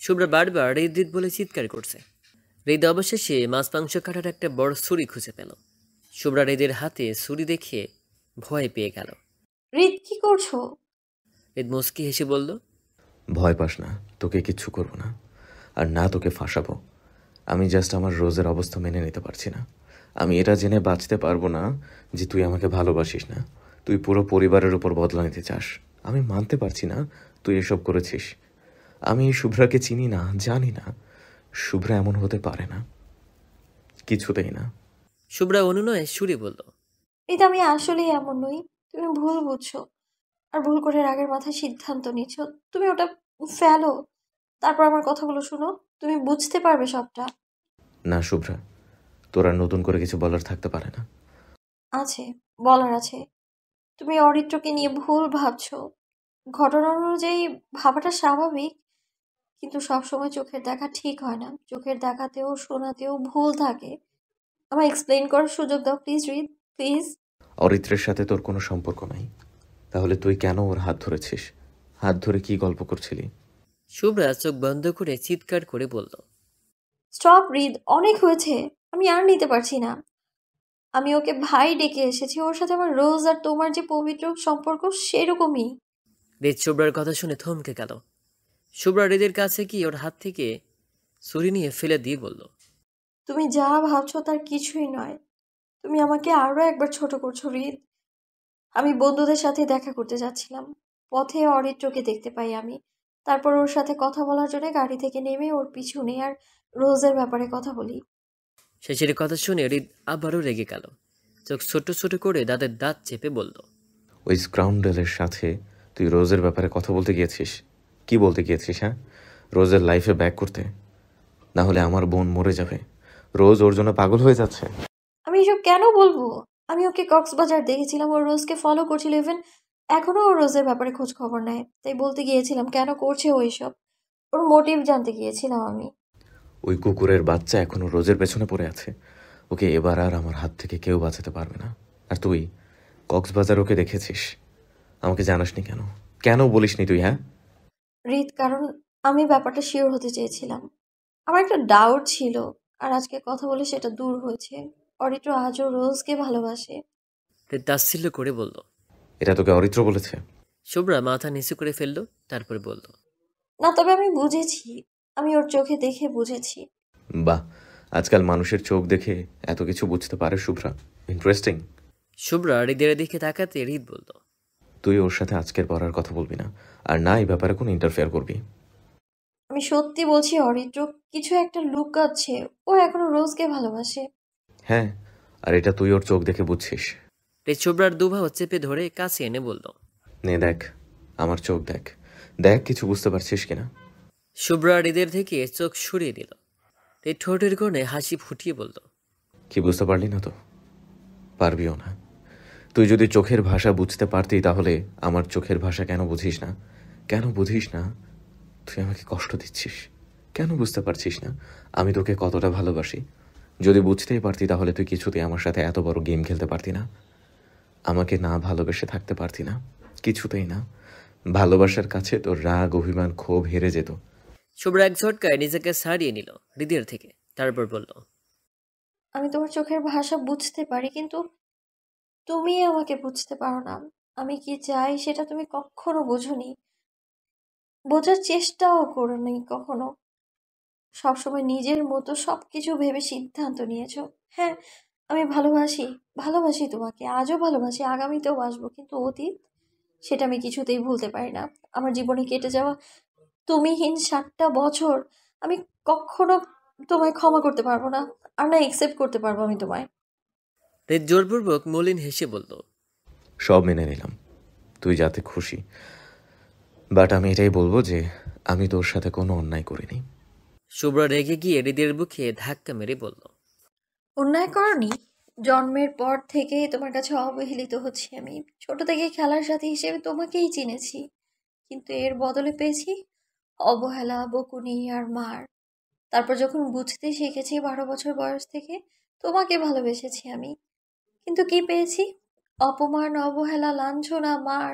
[SPEAKER 2] শুভ্রা বারবার হৃদ হৃদ বলে চিৎকার করছে। হৃদ অবশেষে মাছ মাংস কাটার একটা বড় ছুরি খুঁজে পেল। শুভ্রা হৃদের হাতে ছুরি দেখে ভয় পেয়ে গেল।
[SPEAKER 3] হৃদ, কি করছো?
[SPEAKER 2] হৃদ মুচকি হেসে বলল,
[SPEAKER 1] ভয় পাস না, তোকে কিচ্ছু করবো না, আর না তোকে ফাঁসাবো। আমি জাস্ট আমার রোজের অবস্থা মেনে নিতে পারছি না। আমি এটা জেনে বাঁচতে পারবো না যে তুই আমাকে ভালোবাসিস না, তুই পুরো পরিবারের উপর বদলা নিতে চাস। আমি মানতে পারছি না তুই এসব করেছিস। আমি এই শুভ্রাকে চিনি না, জানি না। শুভ্রা এমন হতে পারে না, কিছুতেই না।
[SPEAKER 2] শুভ্রা অনুনয়ে সুরে বলল,
[SPEAKER 3] হৃদ, আমি আসলেই এমন নই। তুমি ভুল বুঝছো, আর ভুল করে রাগের মাথায় সিদ্ধান্ত নিচ্ছ। তুমি ওটা ফেলো, তারপর আমার কথাগুলো শুনো, তুমি বুঝতে পারবে সবটা।
[SPEAKER 1] না শুভ্রা, তোর আর নতুন করে কিছু বলার থাকতে পারে না।
[SPEAKER 3] আছে, বলার আছে। তুমি অরিত্রকে নিয়ে ভুল ভাবছো। ঘটনা অনুযায়ী ভাবাটা স্বাভাবিক, কিন্তু সবসময় চোখের দেখা ঠিক হয় না। চোখের দেখাতেও শোনাতেও ভুল থাকে। আমায় এক্সপ্লেইন করার সুযোগ দাও প্লিজ হৃদ, প্লিজ।
[SPEAKER 1] অরিত্রের সাথে তোর কোনো সম্পর্ক নাই, তাহলে তুই কেন ওর হাত ধরেছিস? হাত ধরে কি গল্প করছিলি?
[SPEAKER 2] শুভ্রা চোখ বন্ধ করে চিৎকার করে বলল,
[SPEAKER 3] স্টপ হৃদ, অনেক হয়েছে। আমি আর নিতে পারছি না। আমি ওকে ভাই ডেকে এসেছি। ওর সাথে আমার রোজ আর তোমার যে পবিত্র সম্পর্ক সেরকমই।
[SPEAKER 2] হৃদ শুভ্রার কথা শুনে থমকে গেল। শুভ্রা হৃদের কাছে গিয়ে ওর হাত থেকে ছুরি নিয়ে ফেলে দিয়ে বলল,
[SPEAKER 3] তুমি যা ভাবছো তার কিছুই নয়। তুমি আমাকে আরো একবার ছোট করছো হৃদ। আমি বন্ধুদের সাথে দেখা করতে যাচ্ছিলাম, পথে অরিত্রকে দেখতে পাই আমি। তারপর ওর সাথে কথা বলার জন্য গাড়ি থেকে নেমে ওর পিছনে আর রোজের ব্যাপারে কথা বলি।
[SPEAKER 2] শেষের কথা শুনে হৃদ আবারও রেগে গেল। চোখ ছোট ছোট করে দাঁতের দাঁত চেপে বলল,
[SPEAKER 1] ওই স্ক্রাউন্ডেলের সাথে তুই রোজের ব্যাপারে কথা বলতে গিয়েছিস? কি বলতে গিয়েছিস? হ্যাঁ, রোজের লাইফে ব্যাক করতে? না হলে আমার বোন মরে যাবে। রোজ ওর জন্য পাগল হয়ে যাচ্ছে।
[SPEAKER 3] আমি এসব কেন বলবো? আমি ওকে কক্সবাজার দেখেছিলাম, ওর রোজকে ফলো করছিল, ইভেন এখনো ওর রোজের ব্যাপারে খোঁজ খবর নেয়। তাই বলতে গিয়েছিলাম কেন করছে ও এসব, ওর মোটিভ জানতে গিয়েছিলাম আমি।
[SPEAKER 1] ওই কুকুরের বাচ্চা এখনো রোজের পেছনে পড়ে আছে। ওকে এবার আর আমার হাত থেকে কেউ বাঁচাতে পারবে না। আর তুই কক্সবাজার ওকে দেখেছিস, আমাকে জানাসনি কেন? কেন বলিসনি তুই? হ্যাঁ,
[SPEAKER 3] রিত, কারণ আমি ব্যাপারটা শিওর হতে চেয়েছিলাম। আমার একটা ডাউট ছিল, আর আজকে কথা বলে সেটা দূর হয়েছে। অরিত্র আজও রোজকে ভালোবাসে।
[SPEAKER 2] হৃদ তাচ্ছিল্য করে বলল।
[SPEAKER 1] এটা তোকে অরিত্র বলেছে?
[SPEAKER 2] শুভ্রা মাথা নিচু করে ফেলল, তারপরে বলল,
[SPEAKER 3] না, তবে আমি বুঝেছি, আমি ওর চোখে দেখে বুঝেছি।
[SPEAKER 1] বাহ, আজকাল মানুষের চোখ দেখে এত কিছু বুঝতে পারে শুভ্রা। ইন্টারেস্টিং।
[SPEAKER 2] শুভ্রা হৃদের দিকে তাকাতে হৃদ বলল,
[SPEAKER 1] তুই ওর সাথে আজকের পর আর কথা বলবি না, আর না এই ব্যাপারে কোনো ইন্টারফেয়ার করবি।
[SPEAKER 3] আমি সত্যি বলছি অরিত্র, কিছু একটা লুকাচ্ছে। ও এখনো রোজকে ভালোবাসে।
[SPEAKER 1] হ্যাঁ, আর এটা তুই ওর চোখ দেখে বুঝছিস।
[SPEAKER 2] হৃদ শুভ্রার দুবাহু চেপে ধরে কাছে এনে বলল,
[SPEAKER 1] নে দেখ, আমার চোখ দেখ, দেখ কিছু বুঝতে পারছিস কিনা।
[SPEAKER 2] শুভ্রা হৃদের থেকে চোখ সরিয়ে দিল। হৃদ ঠোঁটের কোণে হাসি ফুটিয়ে বলল,
[SPEAKER 1] কি বুঝতে পারলি না? তো পারবিও না। তুই যদি চোখের ভাষা বুঝতে পারতি তাহলে আমার চোখের ভাষা কেন বুঝিস না? কেন বুঝিস না? তুই আমাকে কষ্ট দিচ্ছিস, কেন বুঝতে পারছিস না আমি তোকে কতটা ভালোবাসি? যদি বুঝতেই পারতি তাহলে তুই কিছুতেই আমার সাথে এত বড় গেম খেলতে পারতি না, আমাকে না ভালোবেসে থাকতে পারতি না, কিছুতেই না। ভালোবাসার কাছে তোর রাগ, অভিমান, ক্ষোভ হেরে যেত।
[SPEAKER 2] শুভ্রা এক ঝটকায় নিজেকে ছাড়িয়ে নিল হৃদের থেকে, তারপর বলল,
[SPEAKER 3] আমি তোমার চোখের ভাষা বুঝতে পারি, কিন্তু তুমি আমাকে বুঝতে পারো না। আমি কি চাই সেটা তুমি কখনো বোঝোনি, বোঝার চেষ্টাও করোনি কখনো। সবসময় নিজের মতো সবকিছু ভেবে সিদ্ধান্ত নিয়েছো। হ্যাঁ, আমি ভালোবাসি, ভালোবাসি তোমাকে, আজও ভালোবাসি, আগামীতেও বাসবো, কিন্তু অতীত, সেটা আমি কিছুতেই ভুলতে পারি না। আমার জীবনে কেটে যাওয়া তুমিহীন 7টা বছর আমি কখনো তোমায় ক্ষমা করতে পারবো না, আর না একসেপ্ট করতে পারবো আমি তোমায়।
[SPEAKER 2] হৃদ জোরপূর্বক মলিন হেসে বলল,
[SPEAKER 1] সব মেনে নিলাম, তুই যাতে খুশি, বাট আমি এটাই বলবো যে আমি তোর সাথে কোনো অন্যায় করিনি।
[SPEAKER 2] শুভ্রা রেগে গিয়ে হৃদের বুকে ধাক্কা মেরে বলল,
[SPEAKER 3] অন্যায় করনি। জন্মের পর থেকেই তোমার কাছে অবহেলিত হচ্ছি আমি। ছোট থেকে খেলার সাথী হিসেবে তোমাকেই চিনেছি, কিন্তু এর বদলে পেয়েছি অবহেলা, বকুনি আর মার। তারপর যখন বুঝতে শিখেছি 12 বছর বয়স থেকে, তোমাকে ভালোবেসেছি আমি, কিন্তু কি পেয়েছি? অপমান, অবহেলা, লাঞ্ছনা, মার।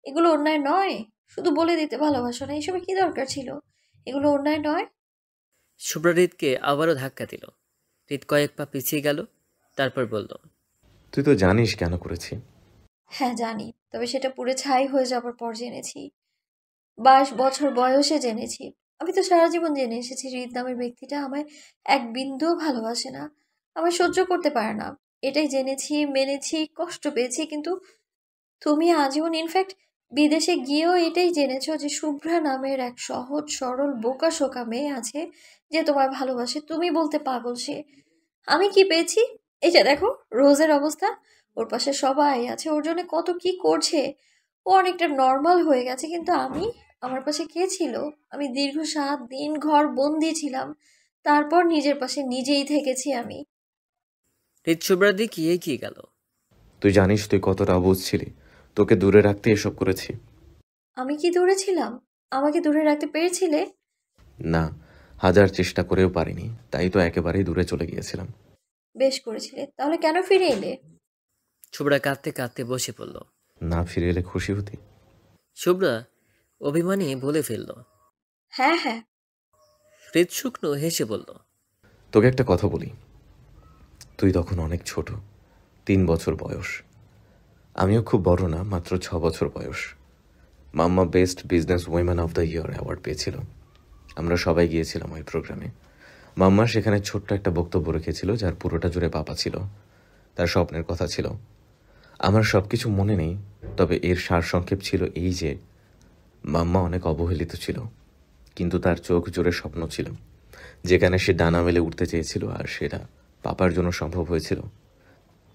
[SPEAKER 3] এগুলো অন্যায় নয়? শুধু বলে দিতে ভালোবাসো না, এসবের কি দরকার ছিল? এগুলো অন্যায় নয়?
[SPEAKER 2] শুভ্রা হৃদকে আবারও ধাক্কা দিল। হৃদ কয়েক পা পিছিয়ে গেল, তারপর বলল,
[SPEAKER 1] তুই তো জানিস কেন করেছি।
[SPEAKER 3] হ্যাঁ জানি, তবে সেটা পুরো ছাই হয়ে যাবার পর জেনেছি। 22 বছর বয়সে জেনেছি। আমি তো সারা জীবন জেনে এসেছি হৃদ নামের ব্যক্তিটা আমায় এক বিন্দুও ভালোবাসে না, আমায় সহ্য করতে পারে না। এটাই জেনেছি, মেনেছি, কষ্ট পেয়েছি, কিন্তু তুমি আজীবন, ইনফ্যাক্ট বিদেশে গিয়েও এটাই জেনেছো যে শুভ্রা নামের এক সহজ সরল বোকাশোকা মেয়ে আছে যে তোমায় ভালোবাসে। তুমি বলতে পাগল সে। আমি কি পেয়েছি? এই যে দেখো রোজের অবস্থা, ওর পাশে সবাই আছে, ওর জন্য কত কি করছে, ও অনেকটা নর্মাল হয়ে গেছে, কিন্তু আমার পাশে কে ছিল? আমি দীর্ঘ 7 দিন ঘর বন্দি ছিলাম, তারপর নিজের পাশে নিজেই থেকেছি আমি।
[SPEAKER 2] হৃদ শুভ্রার দিকে এগিয়ে গেল।
[SPEAKER 1] তুই জানিস তুই কতটা অবুঝ ছিলি, তোকে দূরে রাখতে এসব করেছি।
[SPEAKER 3] আমি কি দূরে ছিলাম? আমাকে দূরে রাখতে পেরেছিলে?
[SPEAKER 1] না, হাজার চেষ্টা করেও পারিনি, তাই তো একেবারেই দূরে চলে গিয়েছিলাম।
[SPEAKER 3] বেশ করেছিলে, তাহলে কেন ফিরে এলে?
[SPEAKER 2] শুভ্রা কাঁদতে কাঁদতে বসে পড়ল।
[SPEAKER 1] না ফিরে এলে খুশি হতি।
[SPEAKER 2] শুভ্রা অভিমানী বলে ফেলল।
[SPEAKER 3] হ্যাঁ হ্যাঁ।
[SPEAKER 2] হৃদ শুকনো হেসে বলল,
[SPEAKER 1] তোকে একটা কথা বলি, তুই তখন অনেক ছোট, 3 বছর বয়স। আমিও খুব বড় না, মাত্র 6 বছর বয়স। Mamma best business women of the year award পেয়েছিল। আমরা সবাই গিয়েছিলাম ওই প্রোগ্রামে। মাম্মা সেখানে ছোট্ট একটা বক্তব্য রেখেছিল যার পুরোটা জুড়ে বাবা ছিল। তার স্বপ্নের কথা ছিল। আমার সব কিছু মনে নেই, তবে এর সারসংক্ষেপ ছিল এই যে মাম্মা অনেক অবহেলিত ছিল, কিন্তু তার চোখ জুড়ে স্বপ্ন ছিল, যেখানে সে ডানা মেলে উঠতে চেয়েছিল, আর সেটা পাপার জন্য সম্ভব হয়েছিল।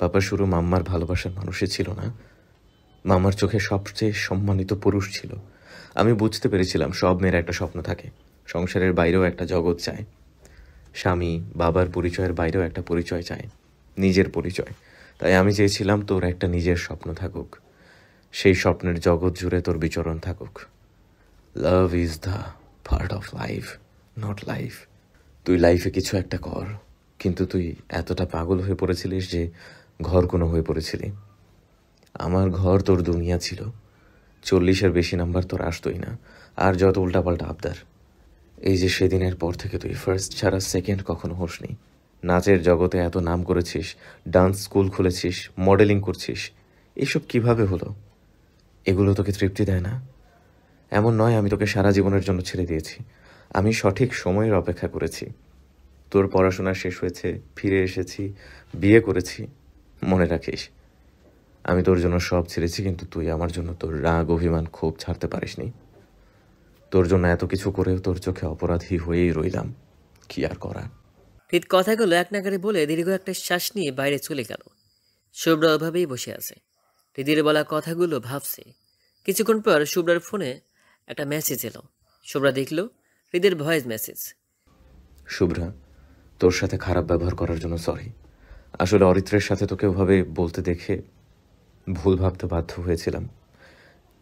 [SPEAKER 1] পাপা শুরু মাম্মার ভালোবাসার মানুষই ছিল না, মামার চোখে সবচেয়ে সম্মানিত পুরুষ ছিল। আমি বুঝতে পেরেছিলাম সব মেয়ের একটা স্বপ্ন থাকে, সংসারের বাইরেও একটা জগৎ চায়, স্বামী বাবার পরিচয়ের বাইরেও একটা পরিচয় চায়, নিজের পরিচয়। তাই আমি চেয়েছিলাম তোর একটা নিজের স্বপ্ন থাকুক, সেই স্বপ্নের জগৎ জুড়ে তোর বিচরণ থাকুক। Love is the part of life, not life. তুই লাইফে কিছু একটা কর, কিন্তু তুই এতটা পাগল হয়ে পড়েছিলিস যে ঘর কোনো হয়ে পড়েছিলি। আমার ঘর তোর দুনিয়া ছিল। 40-এর বেশি নাম্বার তোর আসতোই না, আর যত উল্টাপাল্টা আবদার। এই যে সেদিনের পর থেকে তুই ফার্স্ট ছাড়া সেকেন্ড কখনো হোসনি। নাচের জগতে এত নাম করেছিস, ডান্স স্কুল খুলেছিস, মডেলিং করছিস, এসব কিভাবে হলো? এগুলো তোকে তৃপ্তি দেয় না? এমন নয় আমি তোকে সারা জীবনের জন্য ছেড়ে দিয়েছি। আমি সঠিক সময়ের অপেক্ষা করেছি। তোর পড়াশোনা শেষ হয়েছে, ফিরে এসেছি, বিয়ে করেছি। মনে রাখিস, আমি তোর জন্য সব ছেড়েছি, কিন্তু তুই আমার জন্য তোর রাগ, অভিমান, ক্ষোভ ছাড়তে পারিসনি। তোর জন্য এত কিছু করেও তোর চোখে অপরাধী হয়েই রইলাম। কি আর করা।
[SPEAKER 2] হৃদ কথাগুলো এক নাগারে বলে দীর্ঘ একটা শ্বাস নিয়ে বাইরে চলে গেল। শুভ্রা ওভাবেই বসে আছে, হৃদির বলা কথাগুলো ভাবছে। কিছুক্ষণ পর শুভ্রার ফোনে একটা মেসেজ এলো। শুভ্রা দেখল হৃদের ভয়েস মেসেজ।
[SPEAKER 1] শুভ্রা, তোর সাথে খারাপ ব্যবহার করার জন্য সরি। আসলে অরিত্রের সাথে তোকে ওভাবে বলতে দেখে ভুল ভাবতে বাধ্য হয়েছিলাম।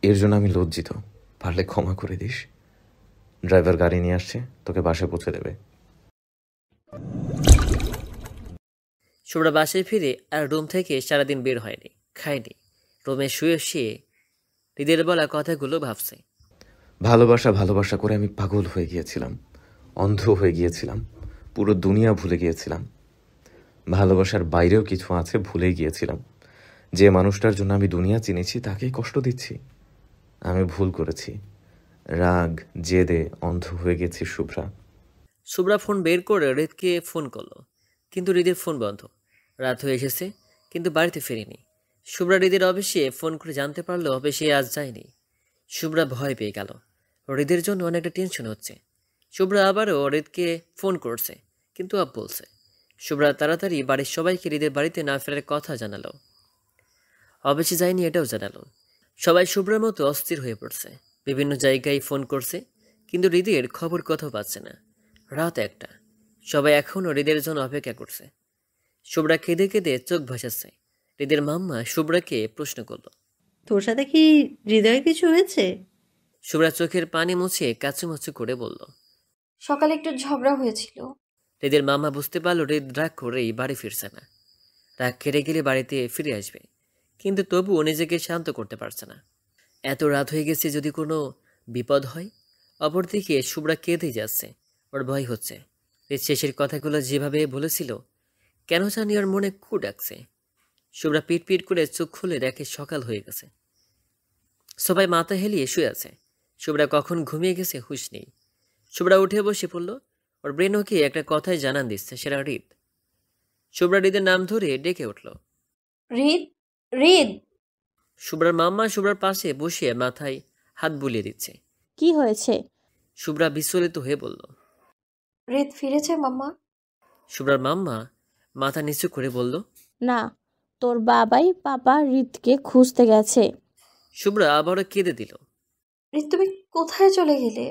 [SPEAKER 1] এর জন্য আমি লজ্জিত। পারলে ক্ষমা করে দিস। ড্রাইভার গাড়ি নিয়ে আসছে, তোকে বাসায় পৌঁছে দেবে।
[SPEAKER 2] শুভ্রা বাসায় ফিরে আর রুম থেকে সারাদিন বের হয়নি, খায়নি। রুমে শুয়ে শুয়ে হৃদের বলা কথাগুলো ভাবছে।
[SPEAKER 1] ভালোবাসা ভালোবাসা করে আমি পাগল হয়ে গিয়েছিলাম, অন্ধ হয়ে গিয়েছিলাম, পুরো দুনিয়া ভুলে গিয়েছিলাম। ভালোবাসার বাইরেও কিছু আছে ভুলে গিয়েছিলাম। যে মানুষটার জন্য আমি দুনিয়া চিনেছি তাকেই কষ্ট দিচ্ছি। আমি ভুল করেছি। রাগ জেদে অন্ধ হয়ে গেছি শুভ্রা।
[SPEAKER 2] শুভ্রা ফোন বের করে হৃদকে ফোন করলো, কিন্তু হৃদের ফোন বন্ধ। রাত হয়ে এসেছে, কিন্তু বাড়িতে ফেরেনি। শুভ্রা হৃদের অফিসে ফোন করে জানতে পারলো অফিসে আজ যায়নি। শুভ্রা ভয় পেয়ে গেল। হৃদের জন্য অনেকটা টেনশন হচ্ছে। শুভ্রা আবারও হৃদকে ফোন করছে, কিন্তু আপ বলছে। শুভ্রা তাড়াতাড়ি বাড়ির সবাইকে হৃদের বাড়িতে না ফেরার কথা জানালো। অফিসে যায়নি এটাও জানালো। সবাই শুভ্রার মতো অস্থির হয়ে পড়ছে। বিভিন্ন জায়গায় ফোন করছে, কিন্তু হৃদের খবর কোথাও পাচ্ছে না। রাত 1টা, সবাই এখনও হৃদের জন্য অপেক্ষা করছে। শুভ্রা কেঁদে কেঁদে চোখ ভাসাচ্ছে। হৃদের মাম্মা শুভ্রাকে প্রশ্ন করলো,
[SPEAKER 7] তোর সাথে কি হৃদয় কিছু হয়েছে?
[SPEAKER 2] শুভ্রা চোখের পানি মুছে কাচুমাচু করে বলল,
[SPEAKER 3] সকালে একটু ঝগড়া হয়েছিল।
[SPEAKER 2] হৃদের মাম্মা বুঝতে পারলো হৃদ রাগ করেই বাড়ি ফিরছে না। রাগ কেটে গেলে বাড়িতে ফিরে আসবে, কিন্তু তবুও নিজেকে শান্ত করতে পারছে না। এত রাত হয়ে গেছে, যদি কোনো বিপদ হয়। অপরদিকে শুভ্রা কেঁদেই যাচ্ছে। ওর ভয় হচ্ছে। হৃদ শেষের কথাগুলো যেভাবে বলেছিল, কেন জানি ওর মনে কু ডাকছে। শুভ্রা পিট পিট করে চোখ খুলে দেখে সকাল হয়ে গেছে। সবাই মাথা হেলিয়ে শুয়ে আছে। শুভ্রা কখন ঘুমিয়ে গেছে হুঁশ নেই। শুভ্রা উঠে বসে পড়ল। ওর ব্রেন ওকে একটা কথাই জানান দিচ্ছে, সেটা হৃদ। শুভ্রা হৃদের নাম ধরে ডেকে উঠল,
[SPEAKER 3] হৃদ, হৃদ।
[SPEAKER 2] শুভ্রার মাম্মা শুভ্রার পাশে বসিয়ে মাথায় হাত বুলিয়ে দিচ্ছে।
[SPEAKER 4] কি হয়েছে?
[SPEAKER 2] শুভ্রা বিচলিত হয়ে বলল,
[SPEAKER 3] হৃদ ফিরেছে মাম্মা।
[SPEAKER 2] শুভ্রার মাম্মা মাথা নিচু করে বলল,
[SPEAKER 4] না, তোর বাবাই পাপা হৃদকে খুঁজতে গেছে।
[SPEAKER 2] শুভ্রা আবারও কেঁদে দিল।
[SPEAKER 3] হৃদ, তুমি কোথায় চলে গেলে?